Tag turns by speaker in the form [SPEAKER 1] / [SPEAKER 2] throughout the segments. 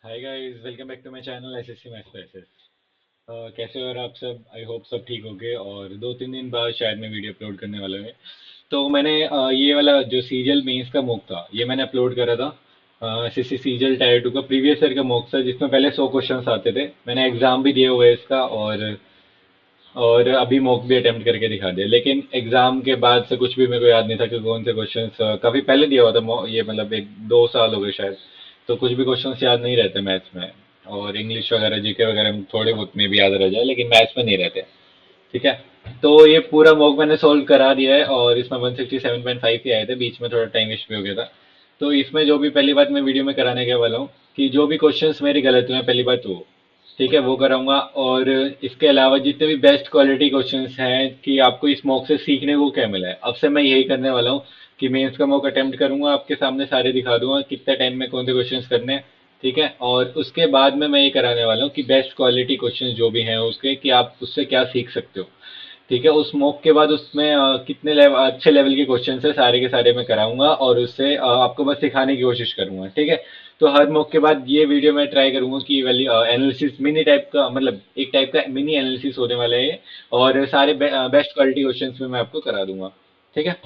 [SPEAKER 1] Hi guys, welcome back to my channel SSC maths classes. कैसे हो यार आप सब? आई होप सब ठीक होगे। और 2-3 दिन बाद शायद मैं वीडियो अपलोड करने वाला हूँ। तो मैंने ये वाला जो सीरियल मेंस का मॉक था ये मैंने अपलोड करा था। एसएससी सीरियल टायर 2 का प्रीवियस ईयर का मॉक था जिसमें पहले 100 क्वेश्चंस आते थे। मैंने एग्जाम भी दिए हुए हैं इसका, और अभी मॉक भी अटेम्प्ट करके दिखा दिया। लेकिन एग्जाम के बाद से कुछ भी मेरे को याद नहीं था कि कौन से क्वेश्चंस काफी पहले दिया हुआ था। ये मतलब 1-2 साल हो गए शायद। तो कुछ भी क्वेश्चंस याद नहीं रहते मैथ्स में। और इंग्लिश वगैरह जीके वगैरह में थोड़े बहुत में भी याद रह जाए, लेकिन मैथ्स में नहीं रहते। ठीक है। तो ये पूरा मॉक मैंने सोल्व करा दिया है, और इसमें 167.5 ही आए थे। बीच में थोड़ा टाइम वेस्ट भी हो गया था। तो इसमें जो भी पहली बात मैं वीडियो में कराने के वाला हूँ कि जो भी क्वेश्चंस मेरी गलत हुए हैं, पहली बात वो, ठीक है, वो कराऊंगा। और इसके अलावा जितने भी बेस्ट क्वालिटी क्वेश्चंस हैं कि आपको इस मॉक से सीखने को क्या मिला है, अब से मैं यही करने वाला हूँ कि मेंस का मॉक अटेम्प्ट करूंगा, आपके सामने सारे दिखा दूंगा कितने टाइम में कौन से क्वेश्चंस करने हैं। ठीक है। और उसके बाद में मैं ये कराने वाला हूँ कि बेस्ट क्वालिटी क्वेश्चंस जो भी हैं उसके, कि आप उससे क्या सीख सकते हो। ठीक है। उस मॉक के बाद उसमें कितने अच्छे लेवल के क्वेश्चन है सारे के सारे मैं कराऊंगा, और उससे आपको बस सिखाने की कोशिश करूंगा। ठीक है। तो हर मॉक के बाद ये वीडियो मैं ट्राई करूंगा कि वैल्यू एनालिसिस मिनी टाइप का, मतलब एक टाइप का मिनी एनालिसिस होने वाला है ये। और सारे बेस्ट क्वालिटी क्वेश्चंस में मैं आपको करा दूंगा। ठीक है।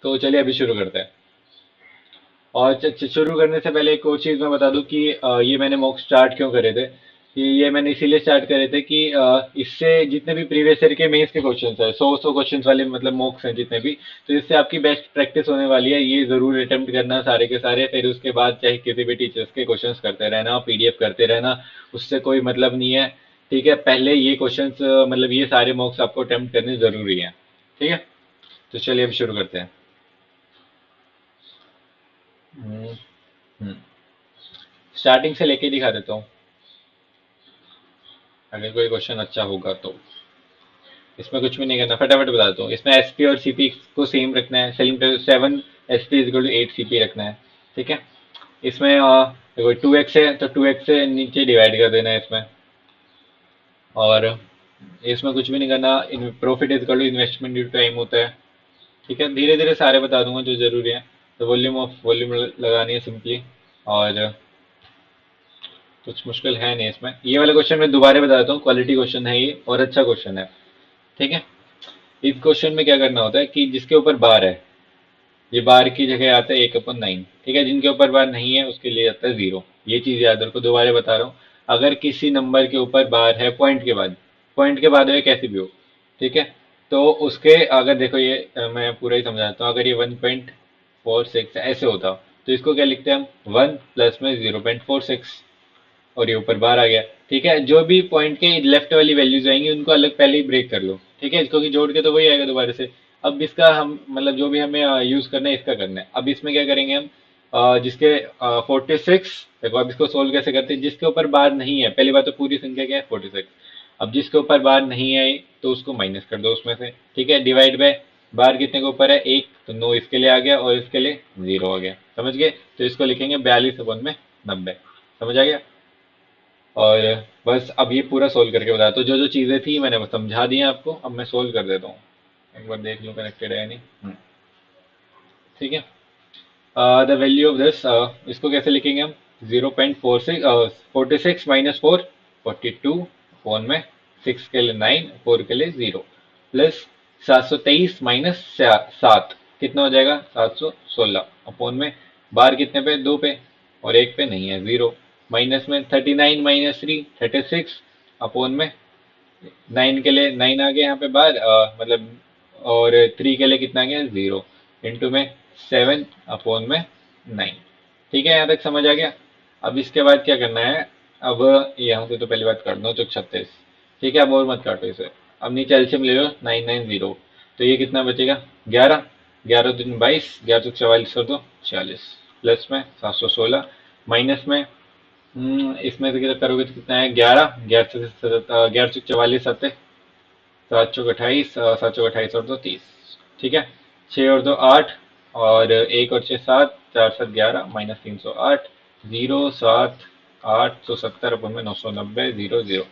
[SPEAKER 1] तो चलिए अभी शुरू करते हैं। और शुरू करने से पहले एक और चीज मैं बता दूं कि ये मैंने मॉक स्टार्ट क्यों करे थे। कि ये मैंने इसीलिए स्टार्ट करे थे कि इससे जितने भी प्रीवियस ईयर के मेंस के क्वेश्चंस है, 100 क्वेश्चंस वाले मतलब मॉक्स हैं जितने भी, तो इससे आपकी बेस्ट प्रैक्टिस होने वाली है। ये जरूर अटेम्प्ट करना सारे के सारे, फिर उसके बाद चाहे किसी भी टीचर्स के क्वेश्चंस करते रहना, पीडीएफ करते रहना, उससे कोई मतलब नहीं है। ठीक है। पहले ये क्वेश्चंस मतलब ये सारे मॉक्स आपको अटेम्प्ट करने जरूरी है। ठीक है। तो चलिए अब शुरू करते हैं। हम्म, हम्म। स्टार्टिंग से लेके दिखा देता हूँ, अगर कोई क्वेश्चन अच्छा होगा तो। इसमें कुछ भी नहीं करना, फटाफट बता देता हूँ। इसमें एसपी और सीपी को सेम रखना है। सेलिंग 7 SP = 8 CP रखना है। ठीक है। इसमें देखो 2x है तो 2x से नीचे डिवाइड कर देना है इसमें। और इसमें कुछ भी नहीं करना। Profit is equal to investment due time होता है। ठीक है। धीरे धीरे सारे बता दूंगा जो जरूरी है। तो वॉल्यूम लगानी है सिंपली। और कुछ मुश्किल है नहीं इसमें। ये वाला क्वेश्चन मैं दोबारा बता देता हूँ, क्वालिटी क्वेश्चन है ये और अच्छा क्वेश्चन है। ठीक है। इस क्वेश्चन में क्या करना होता है कि जिसके ऊपर बार है, ये बार की जगह आता है 1/9। ठीक है। जिनके ऊपर बार नहीं है उसके लिए आता है 0। ये चीज याद रखो, दोबारा बता रहा हूँ। अगर किसी नंबर के ऊपर बार है पॉइंट के बाद, पॉइंट के बाद हो या कैसे भी हो, ठीक है, तो उसके अगर देखो ये मैं पूरा ही समझाता हूँ। अगर ये 1.46 ऐसे होता तो इसको क्या लिखते हैं हम? 1 + में 0.46, और ये ऊपर बार आ गया। ठीक है। जो भी पॉइंट के लेफ्ट वाली वैल्यूज आएंगी उनको अलग पहले ही ब्रेक कर लो। ठीक है। क्योंकि जोड़ के तो वही आएगा दोबारा से। अब इसका हम मतलब जो भी हमें यूज करना है इसका करना है। अब इसमें क्या करेंगे हम? जिसके 46, देखो अब इसको सोल्व कैसे करते हैं। जिसके ऊपर बार नहीं है, पहली बात तो पूरी संख्या क्या है? 46। अब जिसके ऊपर बार नहीं है तो उसको माइनस कर दो उसमें से। ठीक है। डिवाइड बाय, बार कितने के ऊपर है? 1, तो 9 इसके लिए आ गया और इसके लिए 0 आ गया। समझ गए? तो इसको लिखेंगे 42/90। समझ आ गया? और बस अब ये पूरा सोल्व करके बताया। तो जो जो चीजें थी मैंने बस समझा दी हैं आपको। अब मैं सोल्व कर देता हूँ, एक बार देख लूँ कनेक्टेड है या नहीं। ठीक है। द वैल्यू ऑफ दिस, इसको कैसे लिखेंगे हम? 0.46 42 फोन में 6 के लिए 9, 4 के लिए 0, प्लस 723 माइनस 7 कितना हो जाएगा? 716 अपोन में बार कितने पे? 2 पे, और 1 पे नहीं है 0। माइनस में 39 माइनस 3 36 अपोन में 9 के लिए 9 आ गया यहाँ पे बार, मतलब, और 3 के लिए कितना आ गया? 0, इंटू में 7/9। ठीक है। यहाँ तक समझ आ गया? अब इसके बाद क्या करना है? अब यहाँ से तो पहली बात काट दो, तो 36। ठीक है। अब और मत काटो इसे। अब नीचे एलसीएम ले लो, 990। तो ये कितना बचेगा? 11। 11×2 = 22, 11×44 कर दो 46, प्लस में 716, माइनस में इसमें से कितना करोगे तो कितना है? 11, 11 से 44 आते, 7 चौक 28, 7 चौक 28 और 2 30। ठीक है। 6 और 2 8, और 1 और 6 7, 4 7 11, -308, 0 7 8 870/990, 0 0।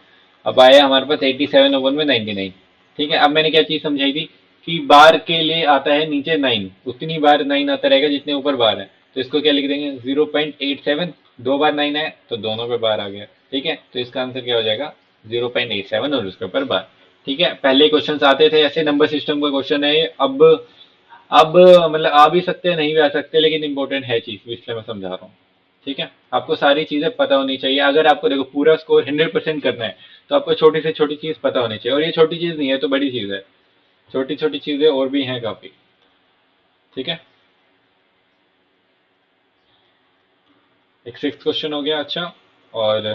[SPEAKER 1] अब आया हमारे पास 87/99। ठीक है। अब मैंने क्या चीज समझाई थी कि बार के लिए आता है नीचे 9, उतनी बार 9 आता रहेगा जितने ऊपर बार है। तो इसको क्या लिख देंगे 0.87, 2 बार 9 है तो दोनों पे बार आ गया। ठीक है, तो इसका आंसर क्या हो जाएगा 0.87 और उसके ऊपर बार। ठीक है, पहले क्वेश्चन आते थे ऐसे, नंबर सिस्टम का क्वेश्चन है ये। अब मतलब आ भी सकते हैं, नहीं भी आ सकते, लेकिन इंपॉर्टेंट है चीज, इसलिए मैं समझा रहा हूँ। ठीक है, आपको सारी चीजें पता होनी चाहिए। अगर आपको देखो पूरा स्कोर 100% करना है तो आपको छोटी से छोटी चीज पता होनी चाहिए, और ये छोटी चीज नहीं है तो बड़ी चीज है, छोटी छोटी चीजें और भी हैं काफी। ठीक है, एक सिक्स क्वेश्चन हो गया। अच्छा, और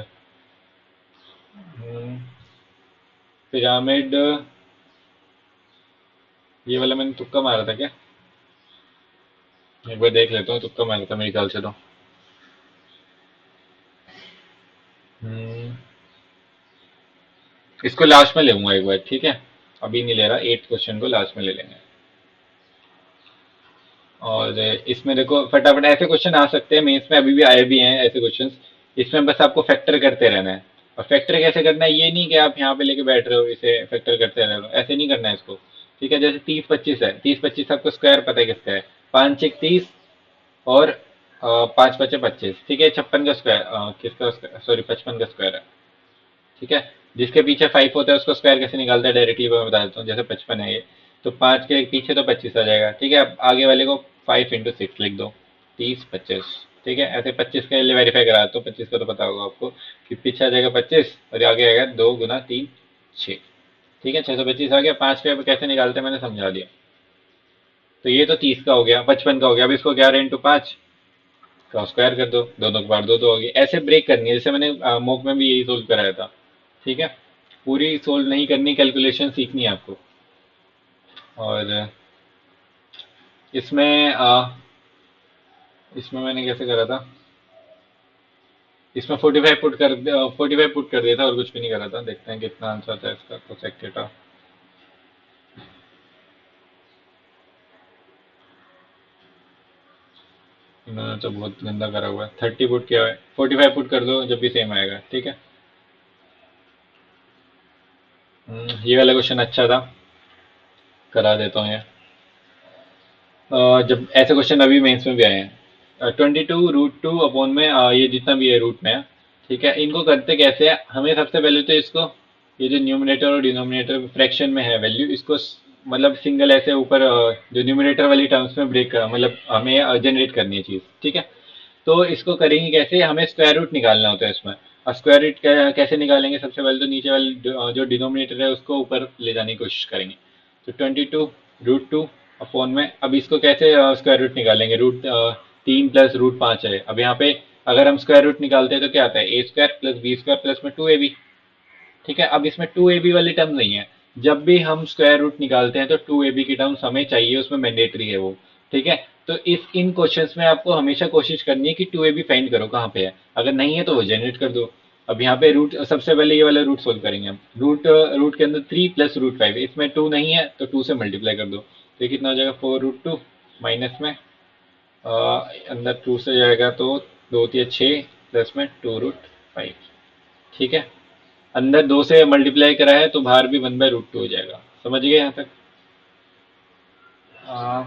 [SPEAKER 1] पिरामिड, ये वाला मैंने तुक्का मारा था क्या? एक बार देख लेता हूँ, तुक्का मारा था मेरे ख्याल से तो। हम्म, इसको लास्ट में लेऊंगा एक बार, ठीक है, अभी नहीं ले रहा, एट क्वेश्चन को लास्ट में ले लेंगे। और इसमें देखो फटाफट ऐसे क्वेश्चन आ सकते हैं, मेंस में अभी भी आए भी हैं ऐसे क्वेश्चंस। इसमें बस आपको फैक्टर करते रहना है। और फैक्टर कैसे करना है, ये नहीं कि आप यहाँ पे लेके बैठ रहे हो इसे फैक्टर करते रह रहे हो, ऐसे नहीं करना है इसको। ठीक है, जैसे 30-25 है, 30-25 आपको स्क्वायर पता है किसका है, 5 6 30, और 5 5 25। ठीक है, 56 का स्क्वायर, किसका, सॉरी 55 का स्क्वायर है। ठीक है, जिसके पीछे 5 होता है उसको स्क्वायर कैसे निकालता है डायरेक्टली मैं बता देता हूँ। जैसे 55 है ये, तो 5 के पीछे तो 25 आ जाएगा। ठीक है, अब आगे वाले को 5 × 6 लिख दो, 30 25। ठीक है, ऐसे 25 के लिए वेरीफाई करा तो 25 का तो पता होगा आपको कि पीछे आ जाएगा 25 और आगे आएगा 2 × 3 6। ठीक है, 625 आ गया। 5 के कैसे निकालते हैं मैंने समझा दिया। तो ये तो 30 का हो गया, 55 का हो गया। अब इसको 11 × 5 का स्क्वायर कर दो, दोनों के बार दो दो होगी। ऐसे ब्रेक करनी है, जैसे मैंने मॉक में भी यही सोल्व कराया था। ठीक है, पूरी सोल्व नहीं करनी, कैलकुलेशन सीखनी है आपको। और इसमें इसमें मैंने कैसे करा था, इसमें 45 पुट कर दिया था और कुछ भी नहीं करा था। देखते हैं कितना आंसर था इसका, कोसेक थीटा। इन्होंने तो बहुत गंदा करा हुआ है, 30 पुट किया है, 45 पुट कर दो जब भी सेम आएगा। ठीक है, ये वाला क्वेश्चन अच्छा था, करा देता हूँ ये। जब ऐसे क्वेश्चन अभी मेंस में भी आए हैं, 22 √2 अपॉन में ये जितना भी है रूट में है। ठीक है, इनको करते कैसे है, हमें सबसे पहले तो इसको, ये जो न्यूमरेटर और डिनोमिनेटर फ्रैक्शन में है वैल्यू, इसको मतलब सिंगल ऐसे ऊपर जो न्यूमरेटर वाली टर्म्स में ब्रेक कर, मतलब हमें जनरेट करनी है चीज। ठीक है, तो इसको करेंगे कैसे, हमें स्क्वायर रूट निकालना होता है इसमें। और स्क्वायर रूट कैसे निकालेंगे, सबसे पहले तो नीचे वाले जो डिनोमिनेटर है उसको ऊपर ले जाने की कोशिश करेंगे। तो 22 √2 अपॉन में, अब इसको कैसे स्क्वायर रूट निकालेंगे, रूट 3 + √5 है। अब यहाँ पे अगर हम स्क्वायर रूट निकालते हैं तो क्या आता है, a² + b² + 2ab। ठीक है, अब इसमें 2ab वाली टर्म नहीं है। जब भी हम स्क्वायर रूट निकालते हैं तो 2ab की टर्म्स हमें चाहिए, उसमें मैंडेटरी है वो। ठीक है, तो इन क्वेश्चंस में आपको हमेशा कोशिश करनी है कि 2ab फाइंड करो कहाँ पे है, अगर नहीं है तो वो जनरेट कर दो। अब यहाँ पे रूट, सबसे पहले ये वाला रूट सोल्व करेंगे हम। रूट रूट के अंदर 3 + √5, इसमें 2 नहीं है तो 2 से मल्टीप्लाई कर दो, तो ये कितना हो जाएगा 4 √2, माइनस में अंदर 2 से जाएगा तो 2 × 3 = 6, प्लस में 2 √5। ठीक है, अंदर 2 से मल्टीप्लाई करा है तो बाहर भी 1/√2 हो जाएगा। समझ गए यहाँ तक? आ,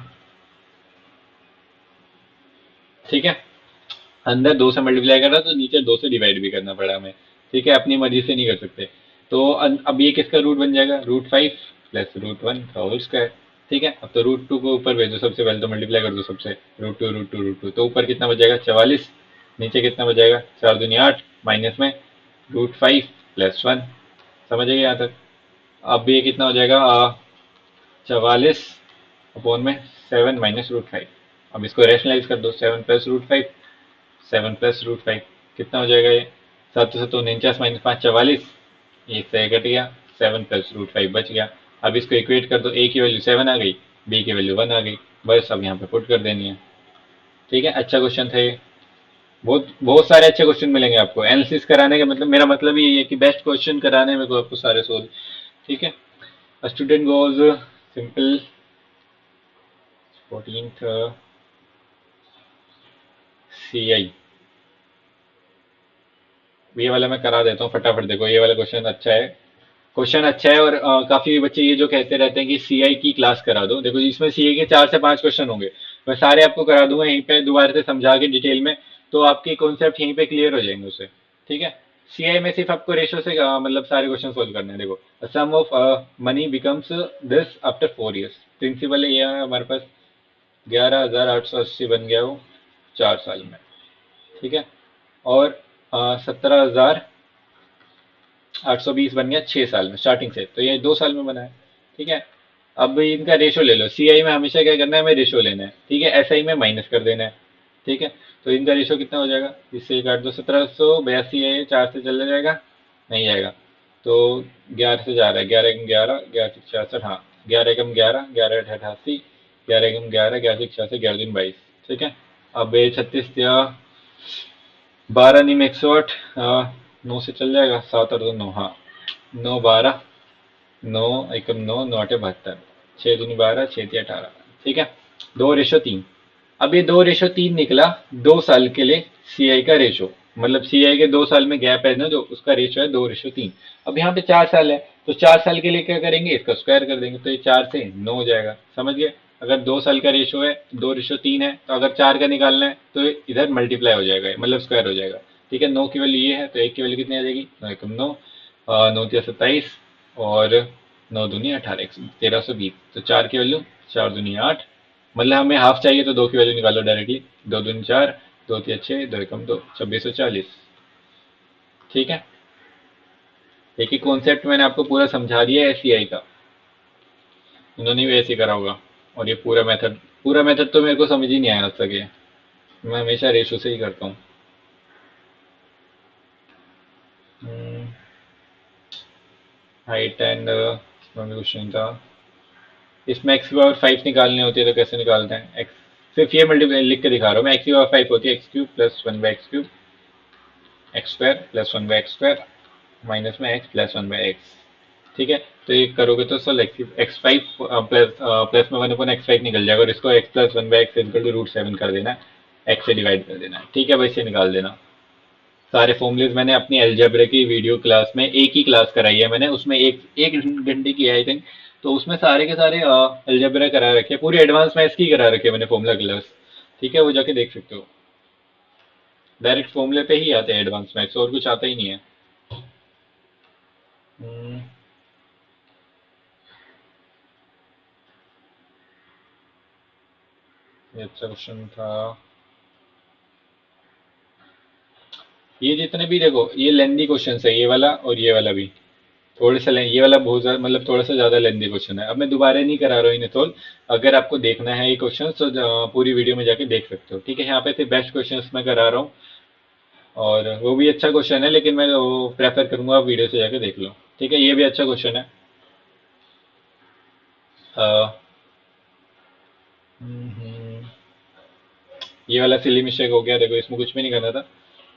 [SPEAKER 1] ठीक है, अंदर 2 से मल्टीप्लाई करा तो नीचे 2 से डिवाइड भी करना पड़ा हमें। ठीक है, अपनी मर्जी से नहीं कर सकते। तो अब ये किसका रूट बन जाएगा, √5 + √1 का होल स्क्वायर। ठीक है, अब तो √2 को ऊपर भेजो, सबसे पहले तो मल्टीप्लाई कर दो सबसे, √2 √2 √2, तो ऊपर कितना बचेगा 44, नीचे कितना बचेगा 4 दूनी 8, माइनस में √5 + 1। समझ गए यहाँ तक? अब ये कितना हो जाएगा 44 अपॉन में 7 - √5। अब इसको रेशनलाइज कर दो, 7 + √5, 7 + √5 कितना हो जाएगा ये, 7 7 49, माइनस 5 44, ये से कट गया, 7 + √5 बच गया। अब इसको इक्वेट कर दो, ए की वैल्यू 7 आ गई, बी की वैल्यू 1 आ गई, बस अब यहाँ पे पुट कर देनी है। ठीक है, अच्छा क्वेश्चन था ये। बहुत बहुत सारे अच्छे क्वेश्चन मिलेंगे आपको एनालिसिस कराने का, मतलब मेरा मतलब ही यही है कि बेस्ट क्वेश्चन कराने में को आपको सारे सोल्व। ठीक है, student goes simple 14th CI, ये वाला मैं करा देता हूँ फटाफट। देखो ये वाला क्वेश्चन अच्छा है, क्वेश्चन अच्छा है। और काफी बच्चे ये जो कहते रहते हैं कि सीआई की क्लास करा दो, देखो इसमें सीआई के 4 से 5 क्वेश्चन होंगे, मैं सारे आपको करा दूंगा यहीं पे दोबारा से समझा के डिटेल में, तो आपके कॉन्सेप्ट यहीं पे क्लियर हो जाएंगे उससे। ठीक है। सीआई में सिर्फ आपको रेशो से मतलब सारे क्वेश्चन सोल्व करने हैं। देखो, sum of money becomes this after 4 years। Principal ये है हमारे पास 11,880 बन गया वो 4 साल में। ठीक है। और 17,820 बन गया 6 साल में स्टार्टिंग से, तो ये 2 साल में बना है। ठीक है। अब इनका रेशो ले लो। सीआई में हमेशा क्या करना है, हमें रेशो लेना है। ठीक है। एसआई में माइनस कर देना है। ठीक है। तो इनका रेशो कितना हो जाएगा, इससे काट दो। 1782 है, 4 से चला जाएगा, नहीं जाएगा। तो 11 से जा रहा है, 11 एकम 11, 11 से 66, हाँ, 11 एकम 11, 11 8 88, 11 एकम 11, 11 से 66, 11 दूनी 22। ठीक है। अब ये 36 या 12 नीम 108, 9 से चल जाएगा, 7 और 2 9, हाँ, 9 12, 9 एकम 9, 9 8 72, 6 दूनी 12, 6 3 18। ठीक है। 2:3। अब ये 2:3 निकला 2 साल के लिए सीआई का रेशो, मतलब सीआई के 2 साल में गैप है ना जो, उसका रेशो है 2:3। अब यहाँ पे 4 साल है, तो 4 साल के लिए क्या करेंगे, इसका स्क्वायर कर देंगे, तो ये 4 से 9 हो जाएगा। समझ गए। अगर 2 साल का रेशो है, 2:3 है, तो अगर 4 का निकालना है तो इधर मल्टीप्लाई हो जाएगा, मतलब स्क्वायर हो जाएगा। ठीक है। 9 की वैल्यू ये है, तो 1 की वैल्यू कितनी आ जाएगी, 9 एकम 9, 9 3 27, और 9 दूनी 18, 1320। तो 4 की वैल्यू 4 दूनी 8, मतलब हमें हाफ चाहिए तो 2 की वैल्यू निकालो डायरेक्टली। 2 दूनी 4, 2 3 6, 2 एकम 2, 2640। ठीक है। एक ही कॉन्सेप्ट मैंने आपको पूरा समझा दिया है एससीआई का, उन्होंने भी ऐसे ही करा होगा। और ये पूरा मेथड तो मेरे को समझ ही नहीं आया आज तक ये, मैं हमेशा रेशो से ही करता हूँ। हाइट एंड क्वेश्चन था, इसमें एक्स की पावर 5 निकालनी होती है तो कैसे निकालते हैं एक्स, सिर्फ ये मल्टीप्लाई लिख के दिखा रहा हूँ मैं। एक्स की पावर 5 होती है x cube plus 1/x cube, x square plus 1/x square, minus में एक्स प्लस 1/x। ठीक है। तो ये करोगे तो सर x5 प्लस प्लस में 1/x5 निकल जाएगा, और इसको x plus 1/x equal to √7 कर देना है, x से डिवाइड कर देना है। ठीक है भाई, इसे निकाल देना। सारे फॉर्मूलेज मैंने अपनी अलजेब्रा की वीडियो क्लास में, एक ही क्लास कराई है मैंने, उसमें एक एक घंटे की है आई थिंक, तो उसमें सारे के सारे अलजेब्रा करा रखे हैं, पूरी एडवांस मैथ्स की करा रखी है मैंने फॉर्मूला क्लास। ठीक है, वो जाके देख सकते हो। डायरेक्ट फॉर्मूले पे ही आते हैं एडवांस मैथ्स, और कुछ आता ही नहीं है। हम्म, ये अच्छा क्वेश्चन था। ये जितने भी देखो, ये लेंदी क्वेश्चन है, ये वाला और ये वाला भी थोड़े से ये वाला बहुत ज्यादा, मतलब थोड़ा सा ज्यादा लेंदी क्वेश्चन है। अब मैं दोबारा नहीं करा रहा हूँ इन्हें सोल्व, अगर आपको देखना है ये क्वेश्चन तो पूरी वीडियो में जाके देख सकते हो। ठीक है। यहाँ पे थे बेस्ट क्वेश्चन मैं करा रहा हूँ, और वो भी अच्छा क्वेश्चन है, लेकिन मैं वो प्रेफर करूंगा आप वीडियो से जाके देख लो। ठीक है। ये भी अच्छा क्वेश्चन है। अ, हम्म, ये वाला सिली मिस्टेक हो गया। देखो, इसमें कुछ भी नहीं करना था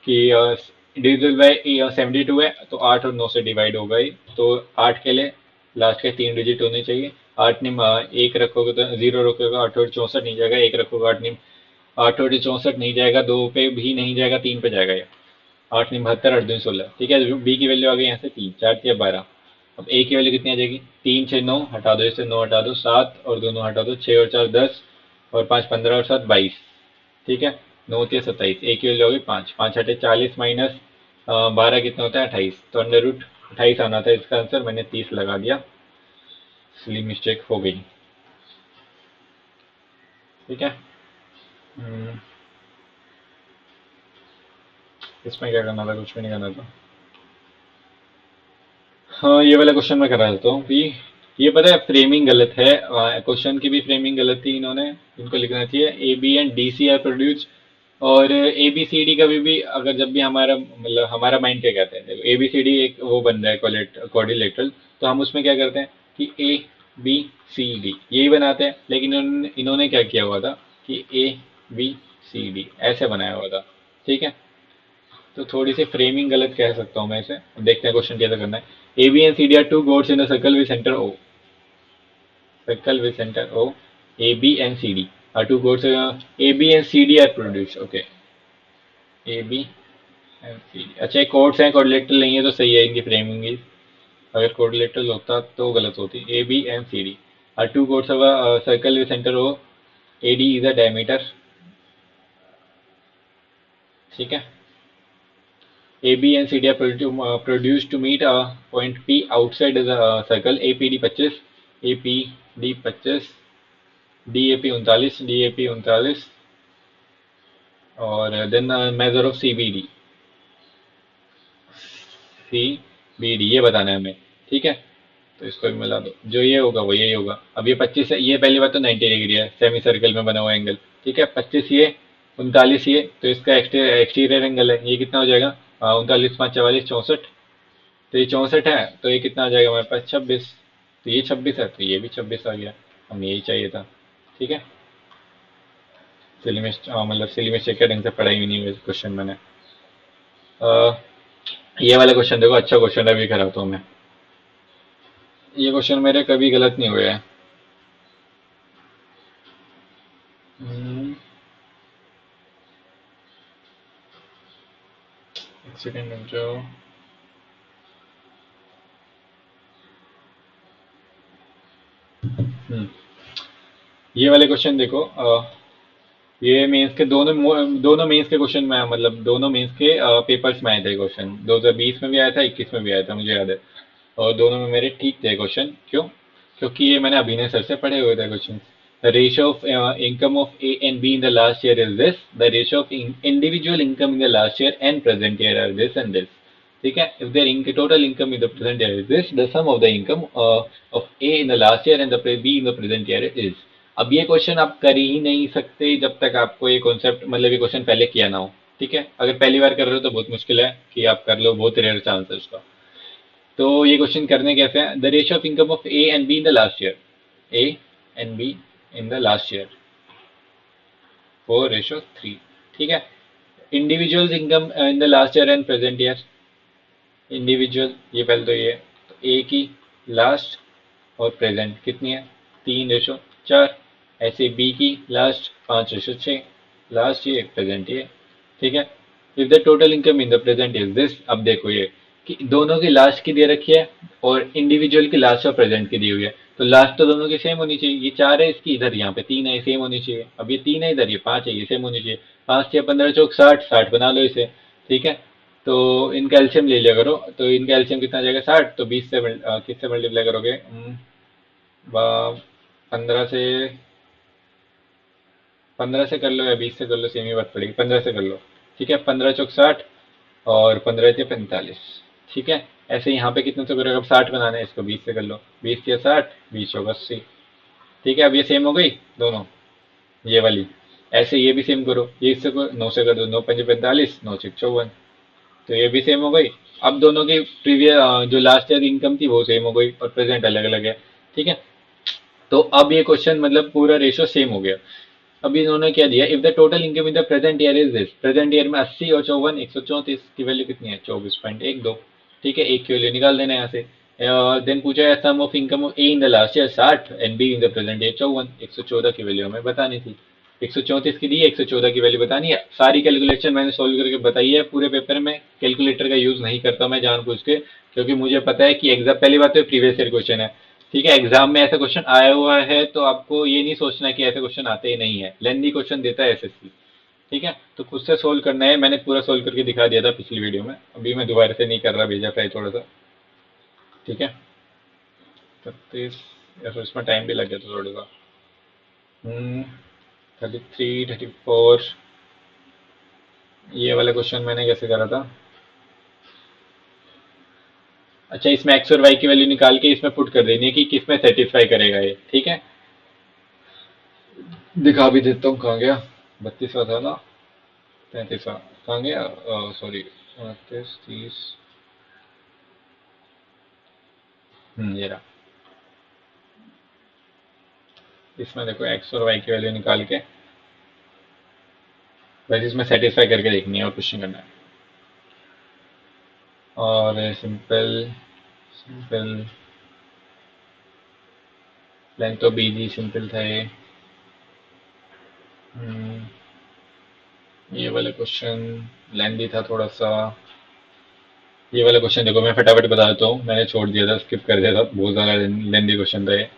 [SPEAKER 1] कि डिविजल बाई 72 है, तो 8 और 9 से डिवाइड होगा ही, तो 8 के लिए लास्ट के 3 डिजिट होने चाहिए। 8 निम 1 रखोगे तो 0 रखोगे, 8 और 64 नहीं जाएगा, 1 रखोगे 8 निम 8 और 64 नहीं जाएगा, 2 पे भी नहीं जाएगा, 3 पे जाएगा ये। 8 निम 72, 8 दूनी 16। ठीक है। बी की वैल्यू आ गई यहाँ से 3, 4 3 12। अब ए की वैल्यू कितनी आ जाएगी, 3 6 9 हटा दो, इससे 9 हटा दो, 7 और 2 9 हटा दो, 6 और 4 10, और 5 15 और 7 22। ठीक है। 9 3 27, एक की वैल्यू होगी 5, 5 8 40 माइनस 12 कितना होता है 28, तो अंडर √28 आना था इसका आंसर, मैंने 30 लगा दिया, इसलिए मिस्टेक हो गई। ठीक है। हम्म, इसमें क्या करना था, कुछ भी नहीं करना था। हाँ, ये वाला क्वेश्चन मैं करा देता हूँ कि ये पता है फ्रेमिंग गलत है, क्वेश्चन की भी फ्रेमिंग गलत थी, इन्होंने इनको लिखना चाहिए A B and D C are produce, और ए बी सी डी का भी अगर जब भी हमारा, मतलब हमारा माइंड क्या कहता है, देखो ए बी सी डी एक वो बन रहा है क्वाड्रिलेटरल, तो हम उसमें क्या करते हैं कि ए बी सी डी यही बनाते हैं, लेकिन इन्होंने क्या किया हुआ था कि ए बी सी डी ऐसे बनाया हुआ था। ठीक है। तो थोड़ी सी फ्रेमिंग गलत कह सकता हूँ मैं इसे, देखते हैं क्वेश्चन कैसे करना है। A B and C D are two chords in a circle with centre O, circle with centre O, A B and C D are two chords, A B and C D are produce, okay, A B and C D. अच्छा, ये codes हैं, कोरिलेटरल नहीं है तो सही है इनकी framing भी, अगर कोरिलेटरल होता तो गलत होती। A B and C D are two chords of a circle with centre O, AD is a diameter, ठीक है। AB and CD are produced to meet a point P outside the circle. APD 25, APD 25, DAP 39, DAP 39 और then measure of CBD, CBD ये बताना है हमें, ठीक है। तो इसको भी मिला दो, जो ये होगा वो यही होगा। अब ये 25 है, ये पहली बात तो 90 डिग्री है, सेमी सर्कल में बना हुआ एंगल, ठीक है। 25 ये, 39 ये, तो इसका एक्सटीरियर एंगल है, ये कितना हो जाएगा? 39 5 44 64, तो ये 64 है, तो ये कितना आ जाएगा हमारे पास? 26। तो ये 26 है, तो ये भी 26 आ गया, हमें यही चाहिए था, ठीक है। सिलिमिस्ट मतलब सिलिमिस्ट चेक ढंग से पढ़ाई भी नहीं हुई क्वेश्चन मैंने। अ, ये वाला क्वेश्चन देखो, अच्छा क्वेश्चन है, अभी कराता हूँ मैं। ये क्वेश्चन मेरे कभी गलत नहीं हुए हैं। हम्म, एक सेकेंड रुक जाओ। हम्म, ये वाले क्वेश्चन देखो, ये मेंस के दोनों मेंस के क्वेश्चन में, मतलब दोनों मेंस के पेपर्स में आए थे क्वेश्चन। 2020 में भी आया था, 21 में भी आया था, मुझे याद है। और दोनों में मेरे ठीक थे क्वेश्चन। क्यों? क्योंकि ये मैंने अभिनय सर से पढ़े हुए थे question. The ratio of income of A and B in the last year is this, the ratio of individual income in the last year and present year are this and this, ठीक है। If their total income in the present year is this, the sum of the income of A in the last year and the B in the present year is. अब ये question आप कर ही नहीं सकते जब तक आपको ये कॉन्सेप्ट, मतलब ये क्वेश्चन पहले किया ना हो, ठीक है। अगर पहली बार कर रहे हो तो बहुत मुश्किल है कि आप कर लो, बहुत रेयर चांस है उसका। तो ये क्वेश्चन करने कैसे हैं? The ratio of income of A and B in the last year, A and B in the last year, 4:3, ठीक है। Individual income in the last year and present year, individual ये पहले तो ये, तो ए की लास्ट और प्रेजेंट कितनी है? 3:4। ऐसे बी की लास्ट 5:6, लास्ट ये प्रेजेंट ये, ठीक है। If the total income in the present is this, अब देखो ये कि दोनों की लास्ट की दे रखी है और इंडिविजुअल की लास्ट और प्रेजेंट की दी हुई है, तो लास्ट तो दोनों की सेम होनी चाहिए। ये 4 है इसकी, इधर यहाँ पे 3 है, सेम होनी चाहिए। अब ये 3 है, इधर ये 5 है, ये सेम होनी चाहिए। 5 या 15 चौक 60, 60 बना लो इसे, ठीक है। तो इनका एलसीएम ले लिया करो, तो इनका एलसीएम कितना आ जाएगा? 60। तो 20 से किससे मल्टीप्लाई करोगे? 15 से, 15 से कर लो या 20 से कर लो, सेम ही बात पड़ेगी। 15 से कर लो, ठीक है। 15 चौक 60 और 15 से 45, ठीक है। ऐसे यहाँ पे कितने से करोगे? अब 60 बनाना है, इसको 20 से कर लो, 20 या 60, 20 चौक 80, ठीक है। अब ये सेम हो गई दोनों, ये वाली। ऐसे ये भी सेम करो, ये इससे 9 से कर दो, 9 5 45, 9 6 54, तो ये भी सेम हो गई। अब दोनों की प्रीवियस जो लास्ट ईयर इनकम थी वो सेम हो गई और प्रेजेंट अलग अलग है, ठीक है। तो अब ये क्वेश्चन मतलब पूरा रेशियो सेम हो गया। अब इन्होंने क्या दिया? If the total income in the present year is this, present year में 80 और 54, 134 की वैल्यू कितनी है? 24.12, ठीक है। एक की वैल्यू निकाल देना यहाँ से। देन पूछा है sum of income of A in the last year 60 and B in the present year 54, 114 की वैल्यू हमें बतानी थी। 134 की दी है, 114 की वैल्यू बतानी है। सारी कैलकुलेशन मैंने सोल्व करके बताई है पूरे पेपर में। कैलकुलेटर का यूज नहीं करता मैं जानबूझ के, क्योंकि मुझे पता है कि एग्जाम, पहली बात तो प्रीवियस ईयर क्वेश्चन है, ठीक है। एग्जाम में ऐसा क्वेश्चन आया हुआ है तो आपको ये नहीं सोचना कि ऐसे क्वेश्चन आते ही नहीं है। लेंदी क्वेश्चन देता है एसएससी, ठीक है। तो खुद से सोल्व करना है, मैंने पूरा सोल्व करके दिखा दिया था पिछली वीडियो में, अभी मैं दोबारा से नहीं कर रहा, भेजा था थोड़ा सा, ठीक है। 36 या फिर इसमें टाइम भी लग गया था थोड़ा सा। 33 34, ये वाला क्वेश्चन मैंने कैसे करा था? अच्छा, इसमें एक्स और वाई की वैल्यू निकाल के इसमें पुट कर देनी है कि किस में सेटिस्फाई करेगा ये, ठीक है। दिखा भी देता हूँ, कहाँ गया? 32वां था ना, 33वां कहाँ गया? सॉरी, 29 30, ये रहा। इसमें देखो एक्स और वाई की वैल्यू निकाल के बस इसमें सेटिस्फाई करके देखनी है और कुछ नहीं करना है। और सिंपल सिंपल लेंथ तो बीजी सिंपल था ये। ये वाला क्वेश्चन लेंदी था थोड़ा सा। ये वाला क्वेश्चन देखो, मैं फटाफट बता देता हूँ, मैंने छोड़ दिया था, स्किप कर दिया था, बहुत ज़्यादा लेंदी क्वेश्चन था ये।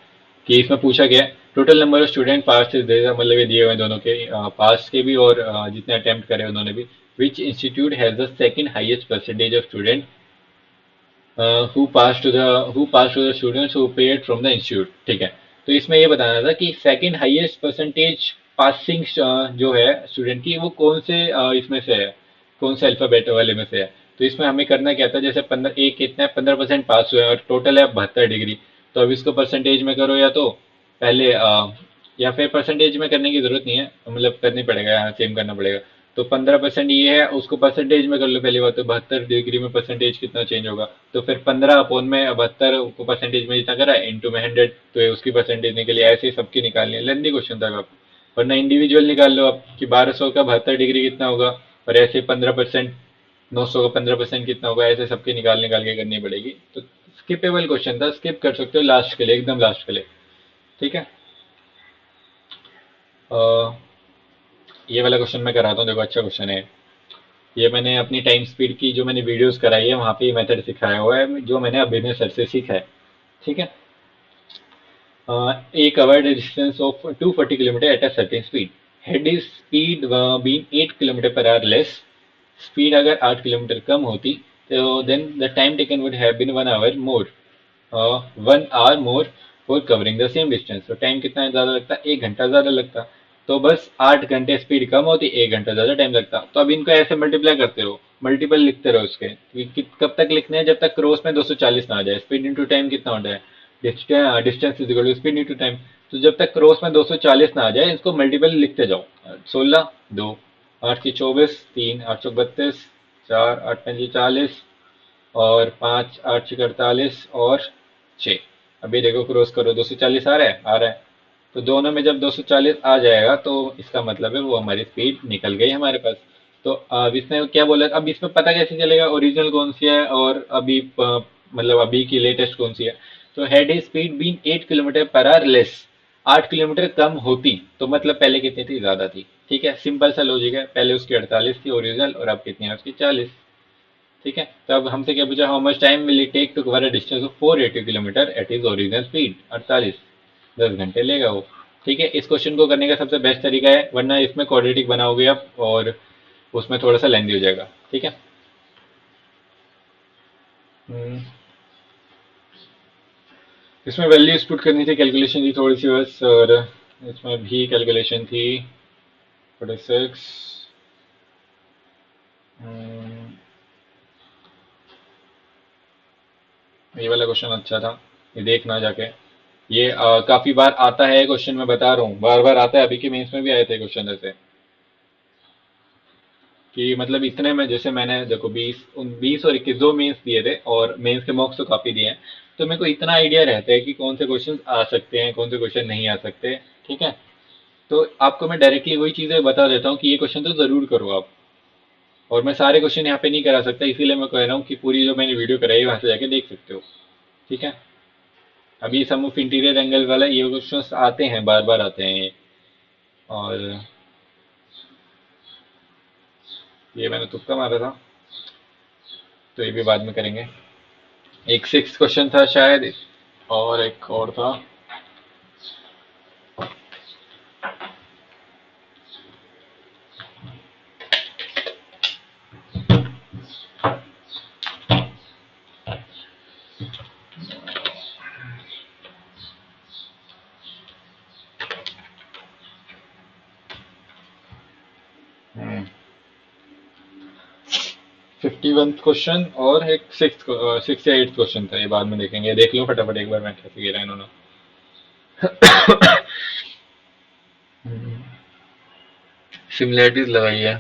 [SPEAKER 1] कि इसमें पूछा गया total number of student pass is there, मतलब ये दिए हुए दोनों के पास के भी और जितने अटेम्प्ट करे उन्होंने भी। Which institute has the second highest percentage of student who pass to the students who paid from the institute. ठीक है, तो इसमें ये बताना था कि सेकंड हाईएस्ट परसेंटेज पासिंग जो है स्टूडेंट की वो कौन से इसमें से है, कौन से अल्फाबेट वाले में से है। तो इसमें हमें करना क्या था, जैसे 15 एक कितना है 15% पास हुए और टोटल है 72 डिग्री। तो अब इसको परसेंटेज में करो या तो पहले या फिर परसेंटेज में करने की जरूरत नहीं है, मतलब करनी पड़ेगा, यहाँ सेम करना पड़ेगा। तो 15% ये है, उसको परसेंटेज में कर लो पहली बात। तो 72 डिग्री में परसेंटेज कितना चेंज होगा, तो फिर 15 में 72 को परसेंटेज में जितना करा इंटू में 100, तो ये उसकी परसेंटेज निकली। ऐसे ही सबकी निकालनी है, लेंदी क्वेश्चन था आप, वरना इंडिविजुअल निकाल लो आप कि 1200 का 72 डिग्री कितना होगा, और ऐसे 15%, 900 का 15% कितना होगा, ऐसे सबके निकाल निकाल के करनी पड़ेगी। तो स्किपेबल क्वेश्चन था, स्किप कर सकते हो लास्ट के लिए, एकदम लास्ट के लिए। ठीक है, अ, ये वाला क्वेश्चन मैं कराता हूँ, देखो अच्छा क्वेश्चन है। ये मैंने अपनी टाइम स्पीड की जो मैंने वीडियोस कराई है वहाँ पे ये मेथड सिखाया हुआ है, जो मैंने अभिनय सर से सीखा है। ठीक है, a covered a distance of 240 kilometer at a certain speed. Had his speed been 8 kilometer per hour less, speed अगर 8 किलोमीटर कम होती, तो then the time taken would have been 1 hour more, 1 hour more for covering the same distance. तो time कितना ज़्यादा लगता, 1 घंटा ज़्यादा लगता। तो बस 8 घंटे स्पीड कम होती, 1 घंटा ज़्यादा टाइम लगता। तो अब इनको ऐसे मल्टीप्लाई करते रहो, मल्टीपल लिखते रहो इसके, कब तक लिखने हैं, जब तक क्रॉस में 240 ना आ जाए। स्पीड इंटू टाइम कितना होता है, distance is equal to speed into time. तो जब तक क्रॉस में 240 ना आ जाए इसको मल्टीपल लिखते जाओ। 16 2 8 की 24, 3 8 चौक 32, 4 8 5 40, और 5 8 छक 48, और 6। अभी देखो क्रॉस करो, 240 आ रहा है, आ रहा है। तो दोनों में जब 240 आ जाएगा तो इसका मतलब है वो हमारी स्पीड निकल गई हमारे पास। तो अब इसने क्या बोला, अब इसमें पता कैसे चलेगा ओरिजिनल कौन सी है और अभी मतलब अभी की लेटेस्ट कौन सी है। तो had he speed been 8 kilometre per hour less, 8 kilometre कम होती, तो मतलब पहले कितनी थी, ज्यादा थी। ठीक है, सिंपल सा लॉजिक है, पहले उसकी 48 थी ओरिजिनल और अब कितनी है उसकी 40। ठीक है, तो अब हमसे क्या पूछा, how much time will it take to cover a distance of 480 kilometre at is original speed, 48, 10 घंटे लेगा वो। ठीक है, इस क्वेश्चन को करने का सबसे बेस्ट तरीका है, वरना इसमें क्वाड्रेटिक बनाओगे आप और उसमें थोड़ा सा लेंदी हो जाएगा। ठीक है, हम्म, इसमें वैल्यूज पुट करनी थी, कैलकुलेशन थी थोड़ी सी बस, और इसमें भी कैलकुलेशन थी 46। ये वाला क्वेश्चन अच्छा था, ये देखना जाके। ये काफी बार आता है क्वेश्चन, मैं बता रहा हूँ, बार बार आता है। अभी के मेंस में भी आए थे क्वेश्चन ऐसे, कि मतलब इतने में, जैसे मैंने देखो 20 और 21 दो मेंस दिए थे और मेंस के मॉक्स तो काफी दिए हैं। तो मेरे को इतना आइडिया रहता है कि कौन से क्वेश्चन आ सकते हैं, कौन से क्वेश्चन नहीं आ सकते। ठीक है, तो आपको मैं डायरेक्टली वही चीजें बता देता हूँ कि ये क्वेश्चन तो जरूर करो आप। और मैं सारे क्वेश्चन यहाँ पे नहीं करा सकता, इसीलिए मैं कह रहा हूँ कि पूरी जो मैंने वीडियो कराई है वहां से जाके देख सकते हो। ठीक है, अभी सम ऑफ इंटीरियर एंगल वाला ये क्वेश्चन आते हैं, बार बार आते हैं ये। और ये मैंने तुक्का मारा था, तो ये भी बाद में करेंगे। एक सिक्स क्वेश्चन था शायद, और एक और था। 51 क्वेश्चन और एक सिक्स या एट क्वेश्चन था, ये बाद में देखेंगे। देख लो फटाफट एक बार मैं कैसे गिरा इन्होंने। सिमिलैरिटीज लगाई है।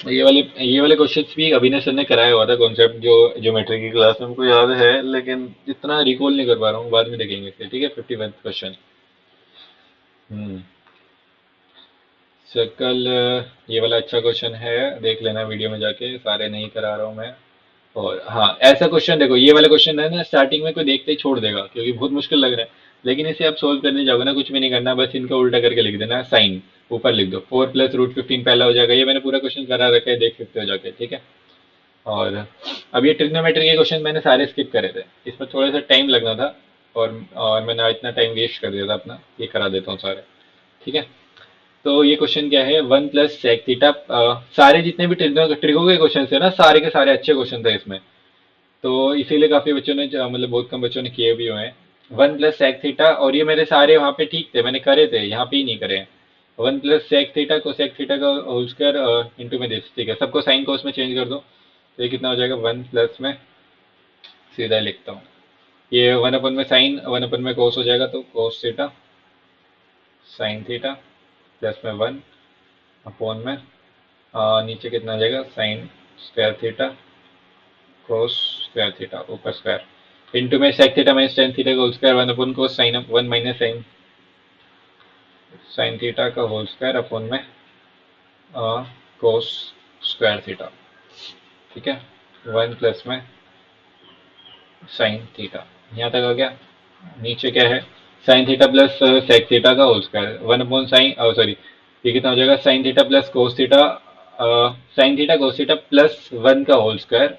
[SPEAKER 1] ये वाले क्वेश्चंस भी अभिनय सर ने कराया हुआ था, कॉन्सेप्ट जो ज्योमेट्री की क्लास में हमको याद है, लेकिन इतना रिकॉल नहीं कर पा रहा हूँ, बाद में देखेंगे इसे। ठीक है, 51 क्वेश्चन। हम्म, सर्कल, ये वाला अच्छा क्वेश्चन है, देख लेना वीडियो में जाके, सारे नहीं करा रहा हूँ मैं। और हाँ, ऐसा क्वेश्चन देखो, ये वाला क्वेश्चन है ना, स्टार्टिंग में कोई देखते ही छोड़ देगा क्योंकि बहुत मुश्किल लग रहा है। लेकिन इसे आप सोल्व करने जाओगे ना, कुछ भी नहीं करना, बस इनका उल्टा करके लिख देना, साइन ऊपर लिख दो, 4 + √15 पहला हो जाएगा। ये मैंने पूरा क्वेश्चन करा रखा है, देख सकते हो जाके। ठीक है, और अब ये ट्रिग्नोमेट्री के क्वेश्चन मैंने सारे स्किप करे थे, इसमें थोड़ा सा टाइम लगना था। और मैंने इतना टाइम वेस्ट कर दिया था अपना, ये करा देता हूँ सारे। ठीक है। तो ये क्वेश्चन क्या है, 1 + sec थीटा। सारे जितने भी ट्रिको के क्वेश्चन थे ना, सारे के सारे अच्छे क्वेश्चन थे इसमें। तो इसीलिए काफी बच्चों ने मतलब बहुत कम बच्चों ने किए भी हुए हैं। 1 + sec थीटा, और ये मेरे सारे वहाँ पे ठीक थे, मैंने करे थे, यहाँ पे ही नहीं करे हैं। 1 + sec थीटा को सेक थीटा का होल स्क्वायर इंटू में दे, ठीक है, सबको साइन कोस में चेंज कर दो। तो ये कितना हो जाएगा, 1 प्लस में, सीधा लिखता हूँ, ये 1 अपन में साइन, 1 अपन में कोस हो जाएगा, तो cos theta sine theta plus में 1 अपॉन में नीचे कितना आ जाएगा, sine square theta cos square theta ऊपर स्क्वायर इंटू में sec theta minus tan theta का होल स्क्वायर, 1 अपन को साइन 1 - साइन साइन थीटा का होल स्क्वायर अपॉन में कोस स्क्वायर थीटा। ठीक है। 1 प्लस में साइन थीटा, यहाँ तक हो गया। नीचे क्या है, sine theta plus sec theta का whole square, 1 upon sine, sorry, ये कितना हो जाएगा, sine theta plus cos theta, sine theta cos theta plus 1 का होल स्क्वायर।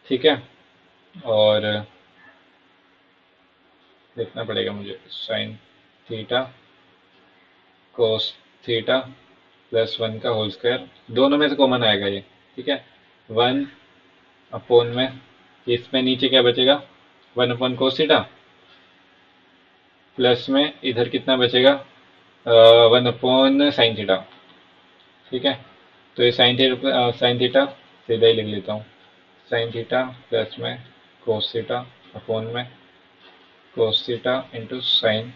[SPEAKER 1] ठीक है। और देखना पड़ेगा मुझे, sign theta cos theta plus 1 का होल स्क्वायर, दोनों में से कॉमन आएगा ये। ठीक है। 1 अपॉन में, इसमें नीचे क्या बचेगा, 1 अपॉन कोस थीटा प्लस में इधर कितना बचेगा, 1 अपॉन साइन थीटा। ठीक है। तो ये साइन थीटा सीधा ही लिख लेता हूँ, साइन थीटा प्लस में कोस थीटा अपॉन में cos theta into sine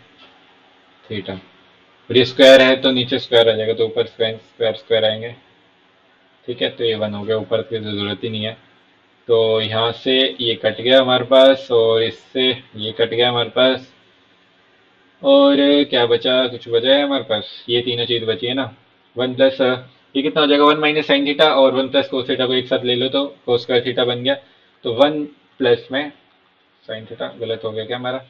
[SPEAKER 1] theta. और ये स्क्वायर है तो नीचे स्क्वायर आ जाएगा, तो ऊपर स्क्वायर स्क्वायर स्क्वायर आएंगे। ठीक है। तो ये 1 हो गया, ऊपर की तो जरूरत ही नहीं है। तो यहाँ से ये कट गया हमारे पास, और इससे ये कट गया हमारे पास, और क्या बचा, कुछ बचा है हमारे पास, ये तीनों चीज बची है ना। 1 प्लस, ये कितना हो जाएगा, 1 - साइन थीटा, और 1 + कोस थीटा को एक साथ ले लो तो कोस स्क्वायर थीटा बन गया। तो 1 प्लस में साइन थीटा, गलत हो गया क्या हमारा,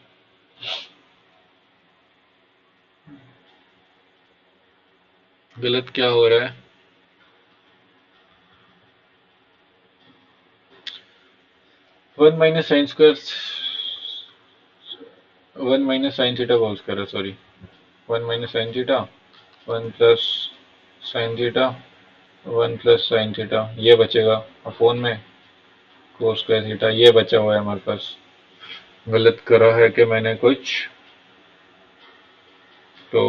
[SPEAKER 1] गलत क्या हो रहा है, 1 - साइन स्क्वायर, 1 - साइन थीटा का whole square, sorry, 1 - sine theta, 1 + sine theta, 1 + sine theta, ये बचेगा अपोन में कोस स्क्वायर थीटा, ये बचा हुआ है हमारे पास। गलत करा है कि मैंने कुछ, तो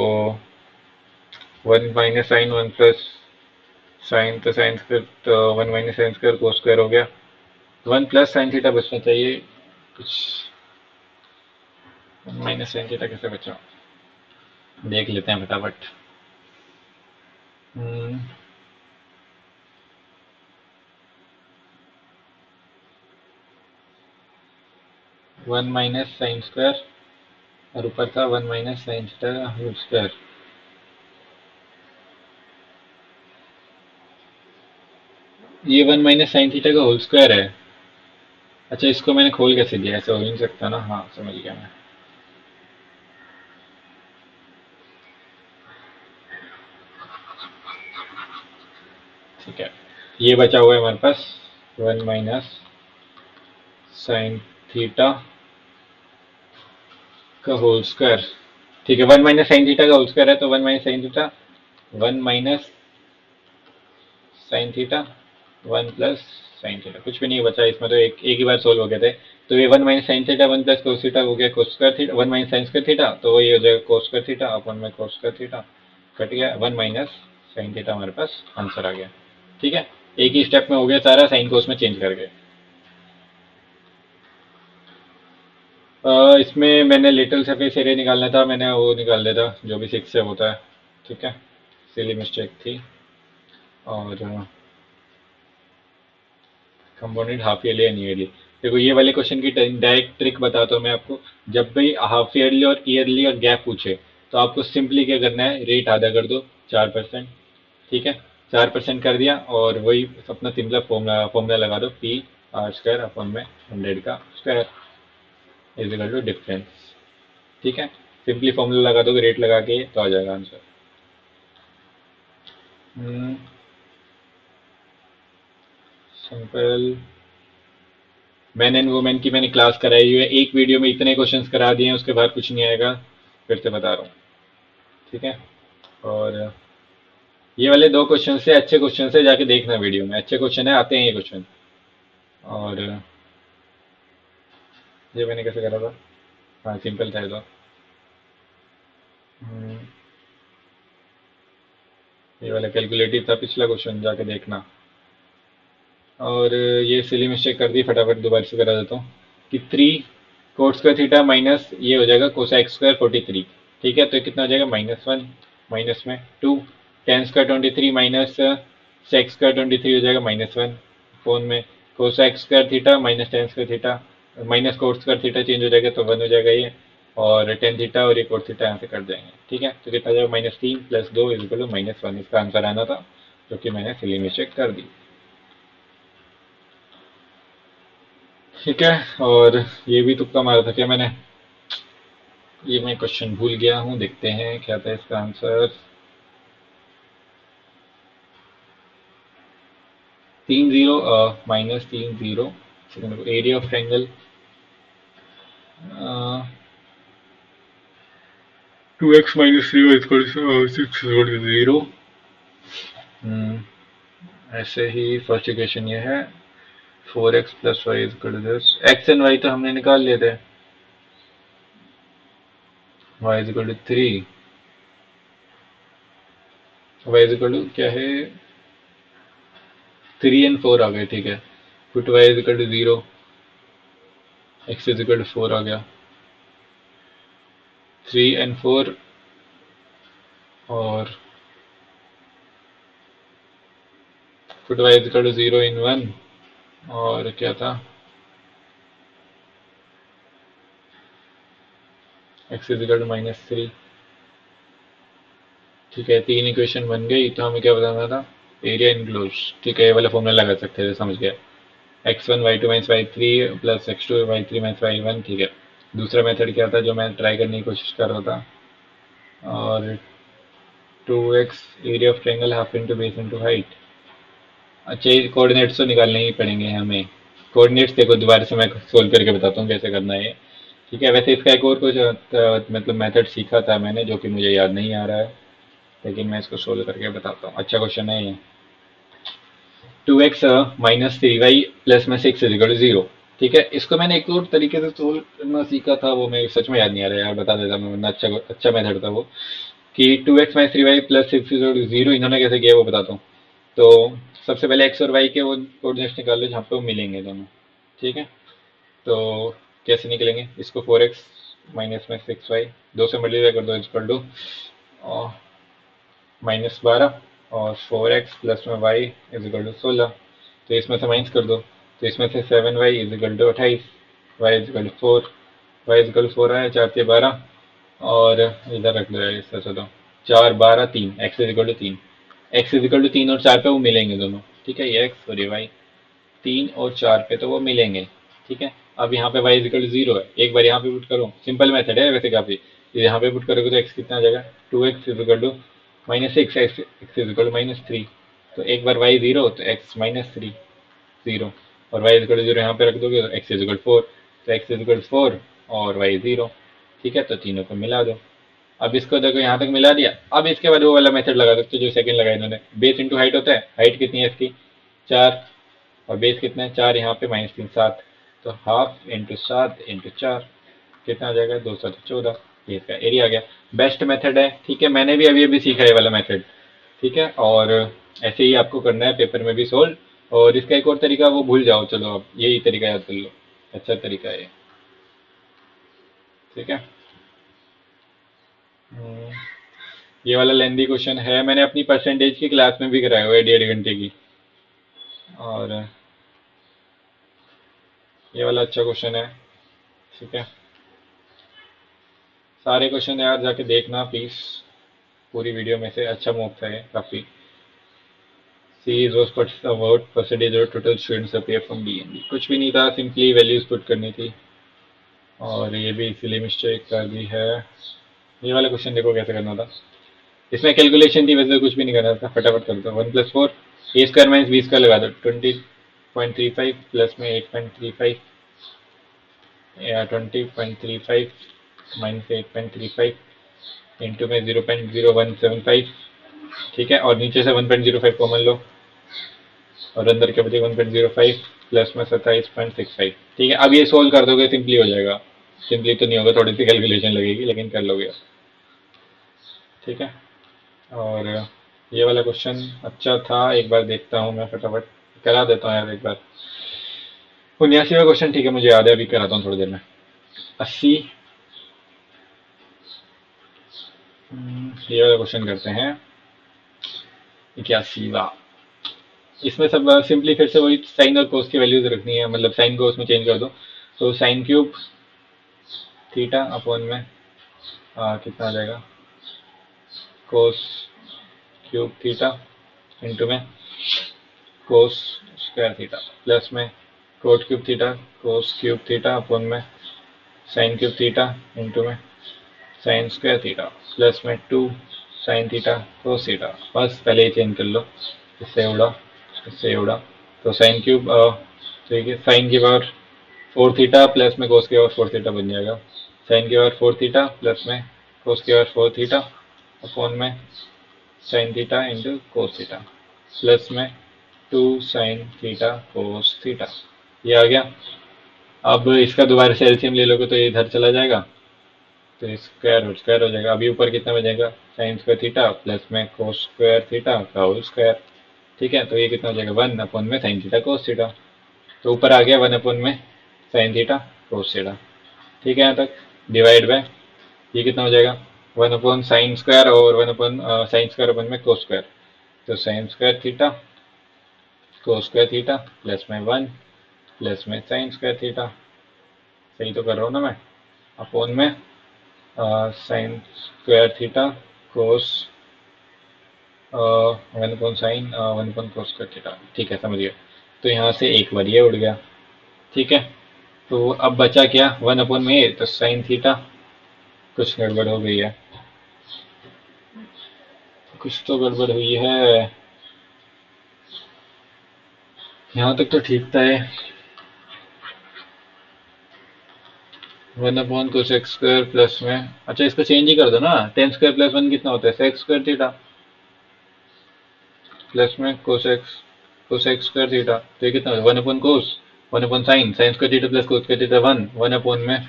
[SPEAKER 1] 1 - साइन, 1 + साइन, तो साइन स्क्वायर, तो 1 - साइन स्क्वायर कोस स्क्वायर हो गया। 1 + साइन थीटा बचना चाहिए कुछ, 1 - साइन थीटा कैसे बचा, देख लेते हैं फटाफट। 1 - साइन स्क्वायर, और ऊपर था 1 - साइन थीटा होल स्क्वायर। ये 1 - साइन थीटा का होल स्क्वायर है। अच्छा, इसको मैंने खोल कैसे दिया, ऐसा हो ही नहीं सकता ना, हाँ समझ गया मैं। ठीक है। ये बचा हुआ है हमारे पास 1 - साइन थीटा का होल स्क्वायर। ठीक है, 1 - साइन थीटा का होल स्क्वायर है, तो 1 - sine theta, 1 - sine theta, 1 + sine theta, कुछ भी नहीं बचा इसमें, तो एक एक ही बार सोल्व हो गए थे। तो ये 1 - साइन थीटा, 1 + कोस थीटा हो गया कोस square theta, 1 - sine square theta, तो ये हो जाएगा कोस स्क्वायर थीटा अपन में कोस स्क्वायर थीटा, कट गया, 1 - साइन थीटा हमारे पास आंसर आ गया। ठीक है। एक ही स्टेप में हो गया सारा, साइन कोस में चेंज करके। इसमें मैंने लिटिल सरफेस एरिया निकालना था, मैंने वो निकाल लिया था जो भी 6 से होता है। ठीक है। सिली मिस्टेक थी। और compounded half yearly and yearly, देखो ये वाले क्वेश्चन की डायरेक्ट ट्रिक बताता हूँ मैं आपको। जब भी हाफ ईयरली और ईयरली और गैप पूछे, तो आपको सिंपली क्या करना है, रेट आधा कर दो, 4%। ठीक है। 4% कर दिया, और वही अपना सिंपल फॉर्मूला फॉर्मूला लगा दो, P r² अपन में 100 का square is equal to difference. ठीक है। सिंपली फॉर्मूला लगा दोगे रेट लगा के, तो आ जाएगा answer. Simple man and women की मैंने क्लास कराई हुई है, एक वीडियो में इतने क्वेश्चंस करा दिए हैं, उसके बाद कुछ नहीं आएगा, फिर से बता रहा हूँ। ठीक है। और ये वाले दो क्वेश्चन से अच्छे क्वेश्चन से जाके देखना वीडियो में, अच्छे क्वेश्चन है, आते हैं ये क्वेश्चन। और ये मैंने कैसे करा था? हाँ सिंपल था ये तो। हम्म, ये वाला कैलकुलेटिव था पिछला क्वेश्चन, जाके देखना। और ये सिली मिस्टेक कर दी, फटाफट दोबारा से करा देता हूँ कि 3 cos² थीटा माइनस ये हो जाएगा cosec²43। ठीक है, तो ये कितना हो जाएगा? -1, माइनस में 2 tan²23 माइनस sec²23 हो जाएगा -1। फोन में cosec²थीटा माइनस tan²थीटा माइनस cot²थीटा चेंज हो जाएगा तो 1 हो जाएगा ये। और tan थीटा और ये cot थीटा यहाँ से कट जाएंगे। ठीक है, तो कितना हो जाएगा? -3 + 2 = -1। इसका आंसर आना था, जो कि मैंने सिली मिस्टेक कर दी। ठीक है। और ये भी तुक्का मारा था क्या मैंने? ये मैं क्वेश्चन भूल गया हूँ, देखते हैं क्या था इसका answer. 3 0 -3 0 second, area of triangle 2x - 3y = 6 0। ऐसे ही फर्स्ट इक्वेशन ये है, 4x + y = this। x and y तो हमने निकाल लिए थे, y = 3, y क्या है? 3 एंड 4 आ गए। ठीक है, पुट y = 0, x = 4 आ गया, 3 एंड 4। और पुट y = 0 इन 1। और क्या था? x = -3। ठीक है, 3 इक्वेशन बन गई, तो हमें क्या बताना था? Area enclose. ठीक है, ये वाला फॉर्मूला लगा सकते थे, समझ गया। x1 y2 - y3 + x2 y3 - y1। ठीक है, दूसरा मेथड क्या था जो मैं ट्राई करने की कोशिश कर रहा था? और 2x area of triangle half into base into height. अच्छा, ये कोऑर्डिनेट्स तो निकालने ही पड़ेंगे हमें। कोऑर्डिनेट्स देखो, दोबारा से मैं सोल्व करके बताता हूँ कैसे करना है ये। ठीक है, वैसे इसका एक और कुछ मतलब मेथड सीखा था मैंने, जो कि मुझे याद नहीं आ रहा है, लेकिन मैं इसको सोल्व करके बताता हूँ। अच्छा क्वेश्चन है ये। 2x -3y प्लस में 6 = 0। ठीक है, इसको मैंने एक और तरीके से सोल्व करना सीखा था, वो मैं सच में याद नहीं आ रहा यार, बता देता मैं, वरना अच्छा अच्छा मेथड था वो। कि 2x - 3y प्लस 6 = 0 इन्होंने कैसे किया वो बताता हूँ। तो सबसे पहले x और y के वो कोऑर्डिनेट्स निकाल लो जहाँ पे वो मिलेंगे दोनों। ठीक है, तो कैसे निकलेंगे? इसको 4x माइनस में 6y, 2 से मल्टीप्लाई कर दो, इक्वल टू -12। और 4x प्लस में y = 16। तो इसमें से माइनस कर दो, तो इसमें से 7y = 28, y = 4, y = 4 आया, 4 से 12। और इधर रख दो इसका, चलो 4 12 3, x = 3। x = 3 और 4 पे वो मिलेंगे दोनों। ठीक है, ये x और ये y, 3 और 4 पे तो वो मिलेंगे। ठीक है, अब यहाँ पे y = 0 है, एक बार यहाँ पे पुट करो, सिंपल मेथड है वैसे काफी। यहाँ पे पुट करोगे तो x कितना आ जाएगा? 2x = -6, x = -3। तो एक बार y 0 तो x -3 0, और y = 0 यहाँ पे रख दोगे तो x = 4, तो x = 4 और y 0। ठीक है, तो तीनों को मिला दो। अब इसको देखो, यहाँ तक मिला दिया। अब इसके बाद वो वाला मेथड लगा सकते हो जो सेकंड लगाया इन्होंने, बेस इंटू हाइट होता है। हाइट कितनी है इसकी? 4, और बेस कितना है? 4, यहाँ पे -3 7, तो हाफ इंटू 7 इंटू 4 कितना आ जाएगा? 2 7 14। ये इसका एरिया आ गया। बेस्ट मेथड है। ठीक है, मैंने भी अभी अभी सीखा है वाला मेथड। ठीक है, और ऐसे ही आपको करना है पेपर में भी सोल्व। और इसका एक और तरीका वो भूल जाओ, चलो आप यही तरीका याद कर लो, अच्छा तरीका है ये। ठीक है। हम्म, ये वाला लेंदी क्वेश्चन है, मैंने अपनी परसेंटेज की क्लास में भी कराया हुआ है 1.5 घंटे की। और ये वाला अच्छा क्वेश्चन है। ठीक है, सारे क्वेश्चन यार जाके देखना प्लीज, पूरी वीडियो में से अच्छा मूव था ये काफी। सी इज व्हाट परसेंटेज और total students appear from DND, कुछ भी नहीं था, सिंपली वैल्यूज पुट करनी थी। और ये भी इसीलिए मिस्टेक कर दी है। ये वाला क्वेश्चन देखो कैसे करना था, इसमें कैलकुलेशन थी, वैसे कुछ भी नहीं करना था, फटाफट कर दो। 1 + 4 a² - b² लगा दो, 20.35 प्लस में 8.35 या 20.35 माइनस 8.35 इंटू में 0.0175, ठीक है, और नीचे से 1.05 कॉमन लो और अंदर के बचे 1.05 प्लस में 27.65, ठीक है। अब ये सोल्व कर दोगे सिंपली हो जाएगा। सिंपली तो नहीं होगा, थोड़ी सी कैलकुलेशन लगेगी, लेकिन कर लोगे, ठीक है। और ये वाला क्वेश्चन अच्छा था, एक बार देखता हूँ मैं, फटाफट करा देता हूँ यार एक बार। 79वां क्वेश्चन, ठीक है, मुझे याद है, अभी कराता हूँ थोड़ी देर में। 80, ये वाला क्वेश्चन करते हैं। 81वां, इसमें सब सिंपली फिर से वही साइन और कोस की वैल्यूज रखनी है, मतलब साइन को उसमें चेंज कर दो। तो साइन क्यूब थीटा अपॉन में कितना आ जाएगा, कोस क्यूब थीटा इंटू में कोस स्क्वायर थीटा प्लस में cot cube theta cos cube theta upon में साइन क्यूब थीटा इंटू में साइन स्क्वायर थीटा प्लस में 2 साइन थीटा कोस थीटा। बस पहले ही चेंज कर लो, इससे उड़ा, इससे उड़ा। तो साइन क्यूब, ठीक है, साइन की पावर 4 थीटा प्लस में कोस की पावर 4 थीटा बन जाएगा। साइन की पावर 4 थीटा प्लस में कोस की पावर 4 थीटा अपॉन में sine theta into cos theta plus में 2 साइन थीटा कोस थीटा। ये आ गया। अब इसका दोबारा से एलसीएम ले लोगे तो ये इधर चला जाएगा, तो स्क्वायर स्क्वायर हो जाएगा। अभी ऊपर कितना बचेगा, साइन स्क्वायर थीटा प्लस में कोस स्क्वायर थीटा का होल स्क्वायर, ठीक है। तो ये कितना हो जाएगा, 1 अपॉन में साइन थीटा कोस थीटा। तो ऊपर आ गया 1 अपॉन में साइन थीटा कोस थीटा, ठीक है। यहाँ तक डिवाइड बाय ये कितना हो जाएगा, 1 अपॉन साइन स्क्वायर और 1 अपॉन साइन स्क्वायर अपन में कोस स्क्वायर। तो sign square theta cos square theta plus में 1 प्लस में साइन स्क्वायर थीटा, सही तो कर रहा हूँ ना मैं, अपॉन में साइन स्क्वायर थीटा कोस 1 अपॉन साइन 1 अपॉन कोस स्क्वायर थीटा, ठीक है, समझ गया। तो यहाँ से एक बार ये उड़ गया, ठीक है। तो अब बचा क्या, 1 अपॉन में तो साइन थीटा, कुछ गड़बड़ हो गई है, कुछ तो गड़बड़ हुई है। यहाँ तक तो ठीक था ये। 1 upon cos x square plus में, अच्छा इसको चेंज ही कर दो ना, टेन स्क्वायर प्लस 1 कितना होता है, सेक्स स्क्वायर थीटा प्लस में कोस एक्स स्क्वायर थीटा। तो ये कितना होता है, 1 upon cos 1 upon sine sine square theta plus cos square theta 1 1 upon में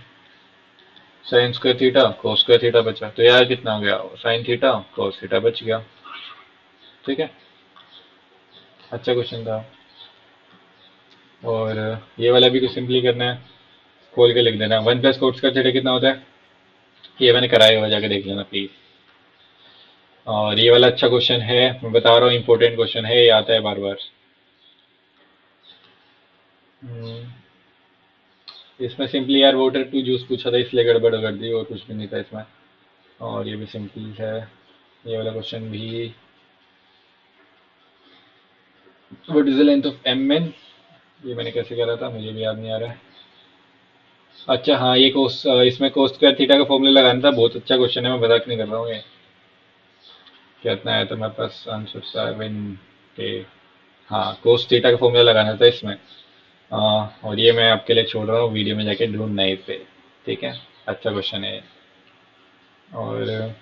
[SPEAKER 1] sine square theta cos square theta बचा। तो यार कितना हो गया, साइन थीटा कोस थीटा बच गया, ठीक है। अच्छा क्वेश्चन था। और ये वाला भी कुछ सिंपली करना है, खोल के लिख देना। 1 प्लस कोट स्क्वायर थीटा कितना होता है, ये मैंने कराया हुआ, जाके देख लेना प्लीज। और ये वाला अच्छा क्वेश्चन है, मैं बता रहा हूँ, इंपॉर्टेंट क्वेश्चन है, ये आता है बार बार। इसमें सिंपली यार वाटर टू जूस पूछा था, इसलिए गड़बड़ कर दी, और कुछ भी नहीं था इसमें। और ये भी सिंपल है, ये वाला क्वेश्चन भी। What is the length of M N, ये मैंने कैसे करा था मुझे भी याद नहीं आ रहा है। अच्छा हाँ, ये कोस, इसमें कोस स्क्वायर थीटा का फॉर्मूला लगाना था, बहुत अच्छा क्वेश्चन है, मैं मजाक नहीं कर रहा हूँ ये। कितना आया था मेरे पास आंसर, 7 के। हाँ, कोस थीटा का फॉर्मूला लगाना था इसमें। और ये मैं आपके लिए छोड़ रहा हूँ, वीडियो में जाके ढूंढना है इसे, ठीक है। अच्छा क्वेश्चन है। और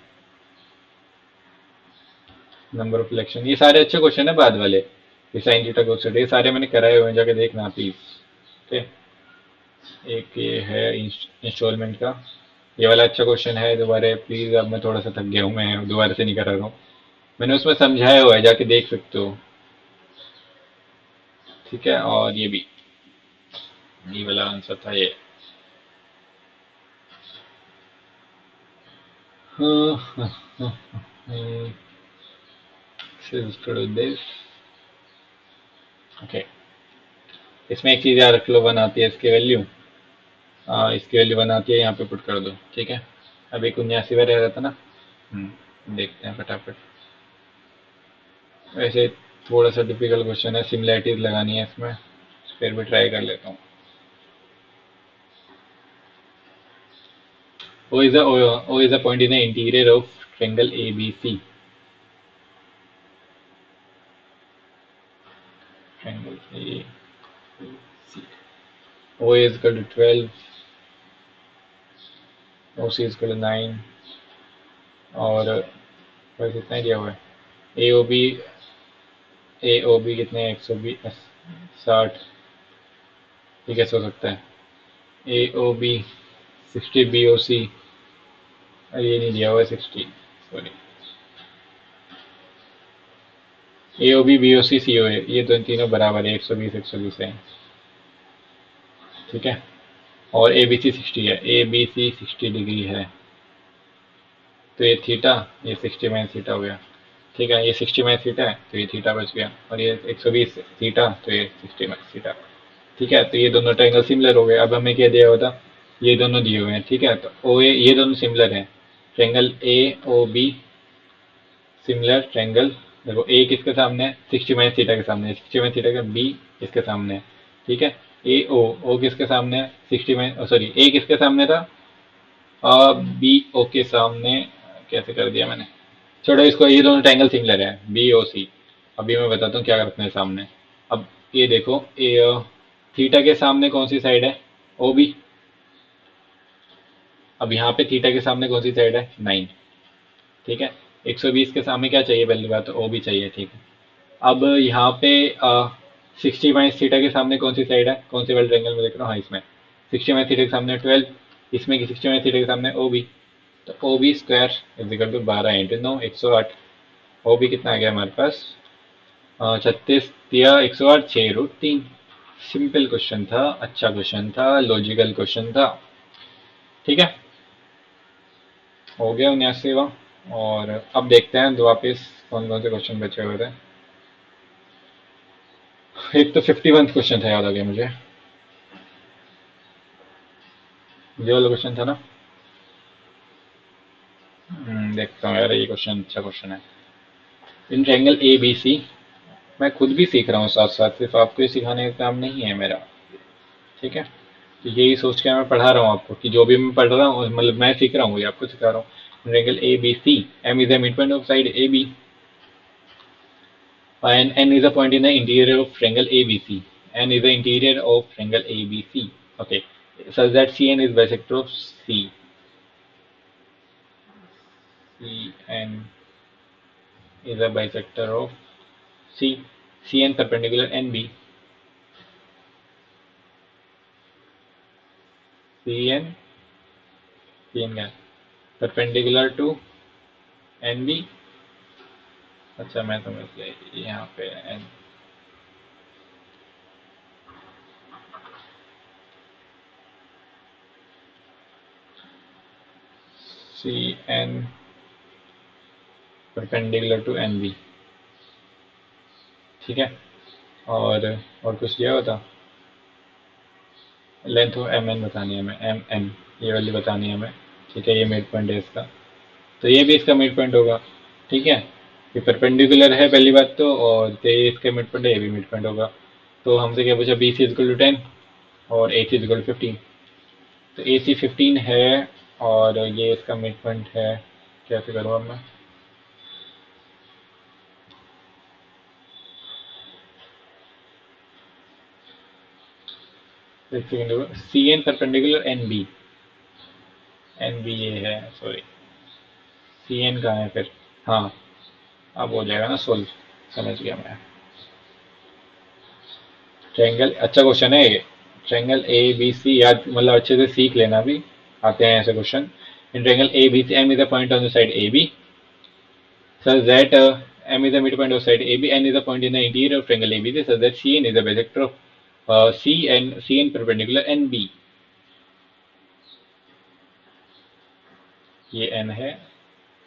[SPEAKER 1] नंबर ऑफ इलेक्शन, ये सारे अच्छे क्वेश्चन है बाद वाले। ये साइन थीटा कोस थीटा, ये सारे मैंने कराए हुए हैं, जाके देखना प्लीज, ठीक है। एक ये है इंस्टॉलमेंट का, ये वाला अच्छा क्वेश्चन है दोबारा प्लीज। अब मैं थोड़ा सा थक गया हूँ, मैं दोबारा से नहीं करा रहा हूँ, मैंने उसमें समझाया हुआ है, जाके देख सकते हो, ठीक है। और ये वाला आंसर था ये। ओके, इसमें एक चीज याद रख लो, 1 आती है इसकी वैल्यू, इसकी वैल्यू 1 आती है, यहाँ पे पुट कर दो, ठीक है। अभी 79 रह रहा था ना। देखते हैं फटाफट। वैसे थोड़ा सा डिफिकल्ट क्वेश्चन है, सिमिलैरिटीज लगानी है इसमें, फिर भी ट्राई कर लेता हूँ। O is a point in the interior of triangle ABC. Triangle ABC. O is equal to 12, O C is 9 और बस इतना ही दिया हुआ है। ए ओ बी, ए ओ बी कितने 160, ये कैसे हो सकता है? ए ओ बी 60, बी ओ सी, ये नहीं दिया हुआ है 60, सॉरी। ए ओ बी, बी ओ सी, सी ओ ए, ये तो तीनों बराबर है, 120 120 है। ठीक है, और ए बी सी 60 है, ए बी सी 60 डिग्री है, तो ये थीटा, ये 60 माइनस थीटा हो गया। ठीक है, ये 60 माइनस थीटा है तो ये थीटा बच गया, और ये 120 थीटा तो ये 60 माइनस थीटा। ठीक है, तो ये दोनों ट्रायंगल सिमिलर हो गए। अब हमें क्या दिया हुआ था? ये दोनों दिए हुए हैं। ठीक है, तो ओ ए, ये दोनों सिमिलर हैं। Triangle A O B similar triangle, देखो ए किसके सामने है? 60 माइनस थीटा के सामने है, 60 माइनस थीटा का बी इसके सामने है। ठीक है, ए ओ, ओ किसके सामने है? 60 माइनस, सॉरी, ए किसके सामने था? बी ओ के सामने। कैसे कर दिया मैंने, छोड़ो इसको, ये दोनों ट्रायंगल सिमिलर है, बी ओ सी। अभी मैं बताता हूँ क्या रखना है सामने। अब ये देखो, थीटा के सामने कौन सी साइड है? O B. अब यहाँ पे थीटा के सामने कौन सी साइड है? 9। ठीक है, 120 के सामने क्या चाहिए? पहली बात तो ओ बी चाहिए। ठीक है, अब यहाँ पे 60 माइनस थीटा के सामने कौन सी साइड है? कौन से वाले ट्रायंगल में देख रहा हूँ? हाँ, इसमें 60 माइनस थीटा के सामने 12, इसमें की 60 माइनस थीटा के सामने ओ बी, तो O B square is equal to 12 × 9, 108। O B कितना आ गया हमारे पास? 36 दिया 108, 6√3। सिंपल क्वेश्चन था, अच्छा क्वेश्चन था, लॉजिकल क्वेश्चन था। ठीक है, हो गया 79वां। और अब देखते हैं दो वापिस कौन कौन से क्वेश्चन बचे हुए थे। एक तो 51 क्वेश्चन था, याद आ गया मुझे, ये वाला क्वेश्चन था ना। देखता हूँ यार, ये क्वेश्चन अच्छा क्वेश्चन है। इन ट्रायंगल ए बी सी, मैं खुद भी सीख रहा हूँ साथ साथ, सिर्फ आपको ही सिखाने का काम नहीं है मेरा। ठीक है, तो यही सोच के मैं पढ़ा रहा हूँ आपको कि जो भी मैं पढ़ रहा हूँ, मतलब मैं सीख रहा हूँ, ये आपको सिखा रहा हूँ। Triangle A B C, M is the mid point of side A B, and n is a point in the interior of triangle ABC. N is the interior of triangle ABC. Okay, such that CN is bisector of C. CN is a bisector of C. CN perpendicular NB. CN, CN क्या? Perpendicular to NB। अच्छा, मैं समझ गया, यहाँ पे N, CN perpendicular to NB। ठीक है, और कुछ दिया हुआ था? लेंथ ऑफ एम एन बतानी है हमें, एम एन, ये वाली बतानी है हमें। ठीक है, ये मिड पॉइंट है इसका, तो ये भी इसका मिड पॉइंट होगा। ठीक है, ये परपेंडिकुलर है पहली बात तो, और ये इसका मिड पॉइंट है, ये भी मिड पॉइंट होगा। तो हमसे क्या पूछा? B C is equal to 10 और A C is equal to 15। तो ए सी 15 है और ये इसका मिड पॉइंट है। कैसे करूँ अब मैं? एक second, C N perpendicular N B, N B ये है, सॉरी, सी एन कहाँ है फिर? हाँ, अब हो जाएगा ना सोल्व, समझ गया मैं। ट्रायंगल, अच्छा क्वेश्चन है ये। ट्रायंगल ए बी सी, याद मतलब अच्छे से सीख लेना भी, आते हैं ऐसे question. In triangle A B C, M is a point on the side A B, such that M is the midpoint of side AB, N is a point in the interior of triangle ABC, such that CN is a bisector of C and CN perpendicular NB। ये N है,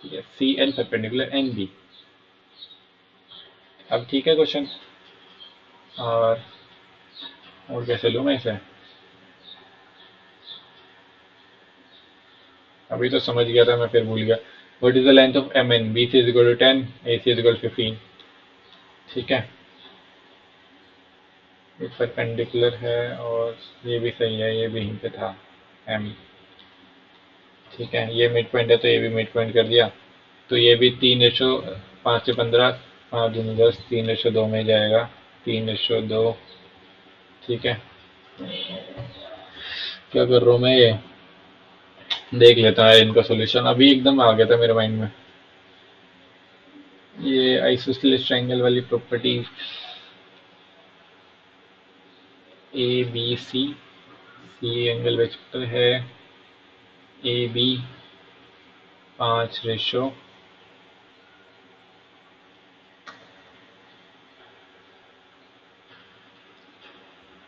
[SPEAKER 1] ठीक है, CN perpendicular NB। अब ठीक है question, और कैसे लूँ मैं इसे? अभी तो समझ गया था मैं, फिर भूल गया। What is the length of MN? BC is equal to 10, AC is equal to 15। ठीक है, ये परपेंडिकुलर है और ये भी सही है, ये भी यहीं पे था M। ठीक है, ये मिड पॉइंट है तो ये भी मिड पॉइंट कर दिया। तो ये भी 3:5 से 15, 5×10, 3:2 में जाएगा, 3:2। ठीक है, क्या कर रहा हूँ मैं? ये देख लेता है इनका सॉल्यूशन, अभी एकदम आ गया था मेरे माइंड में। ये आइसोसेलेस ट्रायंगल वाली property, A B C, C angle vector है, A B 5 ratio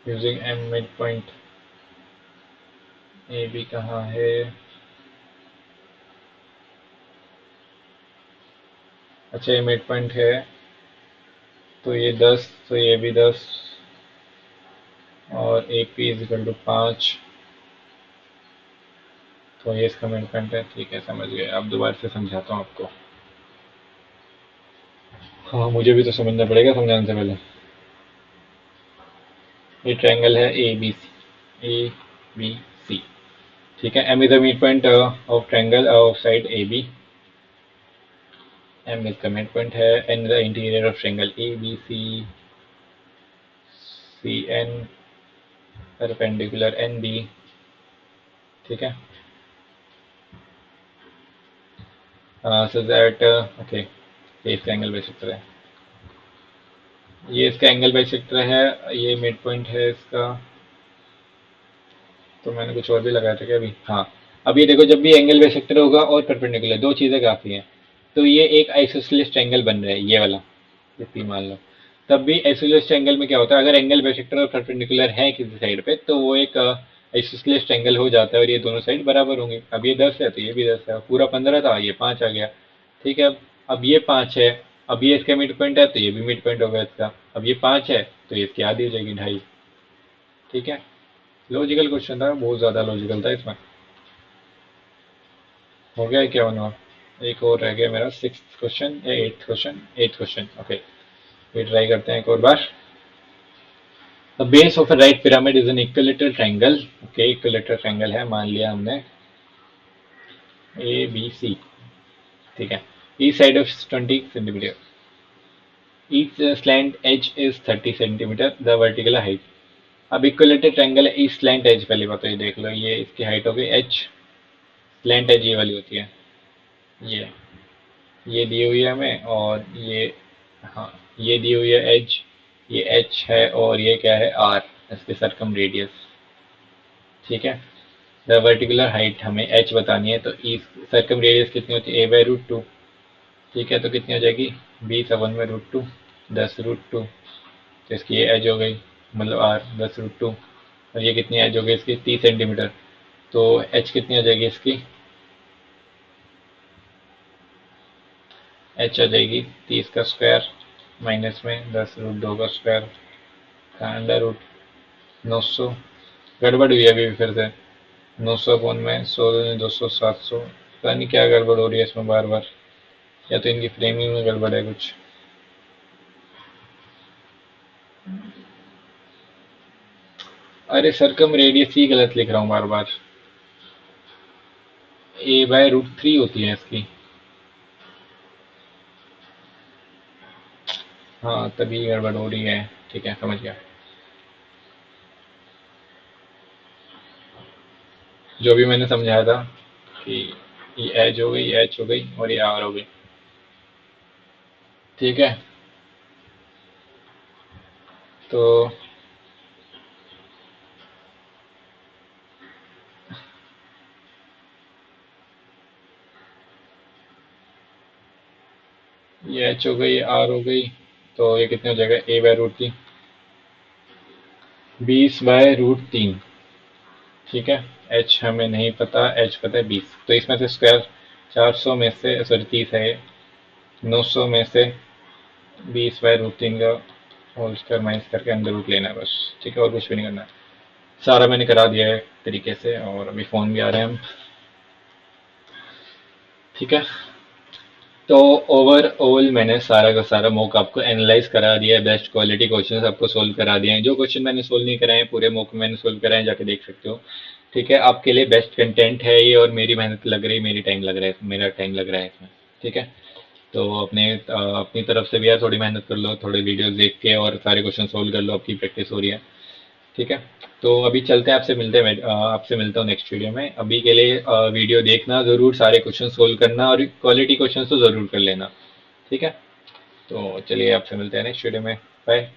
[SPEAKER 1] using M mid point. A B कहाँ है? अच्छा ये मिड पॉइंट है, तो ये 10, तो ये भी 10, और A P is equal to 5, तो ये इसका मिड पॉइंट है। ठीक है समझ गए, अब दोबारा से समझाता हूँ आपको। हाँ मुझे भी तो समझना पड़ेगा समझाने से पहले। ये ट्रायंगल है A B C, A B C, ठीक है। M is the mid point of triangle of side A B, M is the mid point है, in the interior of triangle A B C, C N perpendicular N B, ठीक है। So that okay, ये इसका angle bisector है, ये इसका angle bisector है, ये मिड पॉइंट है इसका। तो मैंने कुछ और भी लगाया था क्या अभी? हाँ, अब ये देखो, जब भी एंगल बाइसेक्टर होगा और परपेंडिकुलर, दो चीज़ें काफ़ी हैं, तो ये एक आइसोसेलेस ट्रायंगल बन रहा है, ये वाला, ये पी मान लो। तब भी आइसोसेलेस ट्रायंगल में क्या होता है, अगर एंगल बाइसेक्टर और परपेंडिकुलर है किसी साइड पे, तो वो एक आइसोसेलेस ट्रायंगल हो जाता है और ये दोनों साइड बराबर होंगे। अब ये 10 है तो ये भी 10 है, पूरा 15 था, ये 5 आ गया, ठीक है। अब ये 5 है, अब ये इसका मिड पॉइंट है तो ये भी मिड पॉइंट होगा इसका। अब ये 5 है तो ये इसकी आधी हो जाएगी, 2.5, ठीक है। लॉजिकल क्वेश्चन था, बहुत ज़्यादा लॉजिकल था इसमें। हो गया है क्या बनवा? एक और रह गया मेरा, 6th क्वेश्चन या 8th question, 8th question, okay. ये ट्राई करते हैं एक और बार। The base of a right pyramid is an equilateral triangle, okay, equilateral triangle है मान लिया हमने, ए बी सी, ठीक है। Each side of 20 centimetre, each slant edge is 30 centimetre, the vertical height. अब इक्विलेटरल ट्रायंगल है, ईच स्लैंट एज, पहली बात तो ये देख लो, ये इसकी हाइट हो गई एच, स्लैंट एज ये वाली होती है, ये दी हुई है हमें, और ये, हाँ, ये दी हुई है एज, ये एच है, और ये क्या है, आर, इसके सरकम रेडियस, ठीक है। द वर्टिकुलर हाइट हमें एच बतानी है, तो ई सर्कम रेडियस कितनी होती है, a/√2, ठीक है। तो कितनी हो जाएगी, 20/√2, 10√2, तो इसकी ये एज हो गई, मतलब आर 10√2, और ये कितनी एज हो गई इसकी, 30 सेंटीमीटर, तो एच कितनी हो जाएगी इसकी, एच आ जाएगी 30 का स्क्वायर माइनस में 10√2 का स्क्वायर का अंडर रूट, 900, गड़बड़ हुई है अभी भी फिर से, 900 फोन में 100, 200, 700, पता नहीं क्या गड़बड़ हो रही है इसमें बार बार, या तो इनकी फ्रेमिंग में गड़बड़ है कुछ। अरे सरकम रेडियस ही गलत लिख रहा हूँ बार बार, a/√3 होती है इसकी, हाँ तभी गड़बड़ हो रही है, ठीक है समझ गया। जो भी मैंने समझाया था कि ये एच हो गई, एच हो गई, और ये आर हो गई, ठीक है। तो ये एच हो गई, आर हो गई, तो ये कितने हो जाएगा, a/√3, 20/√3, ठीक है। एच हमें नहीं पता, एच पता है 20, तो इसमें से स्क्वायर, 400 में से, सॉरी 30 है ये, 900 में से 20/√3 का होल स्क्वायर माइनस करके अंदर रूट लेना है बस, ठीक है, और कुछ भी नहीं करना है। सारा मैंने करा दिया है तरीके से, और अभी फ़ोन भी आ रहे हैं हम, ठीक है। तो ओवरऑल मैंने सारा का सारा मॉक आपको एनालाइज करा दिया है, बेस्ट क्वालिटी क्वेश्चन आपको सोल्व करा दिए हैं। जो क्वेश्चन मैंने सोल्व नहीं कराए हैं पूरे मॉक में मैंने सोल्व कराए हैं, जाके देख सकते हो, ठीक है। आपके लिए बेस्ट कंटेंट है ये, और मेरी मेहनत लग रही है, मेरी टाइम लग रहा है, मेरा टाइम लग रहा है इसमें, ठीक है। तो अपनी तरफ से भी यार थोड़ी मेहनत कर लो, थोड़े वीडियोस देख के और सारे क्वेश्चन सोल्व कर लो, आपकी प्रैक्टिस हो रही है, ठीक है। तो अभी चलते हैं, आपसे मिलते हैं, मैं आपसे मिलता हूँ नेक्स्ट वीडियो में। अभी के लिए वीडियो देखना ज़रूर, सारे क्वेश्चन सोल्व करना और क्वालिटी क्वेश्चन तो ज़रूर कर लेना। ठीक है। तो चलिए आपसे मिलते हैं नेक्स्ट वीडियो में। बाय।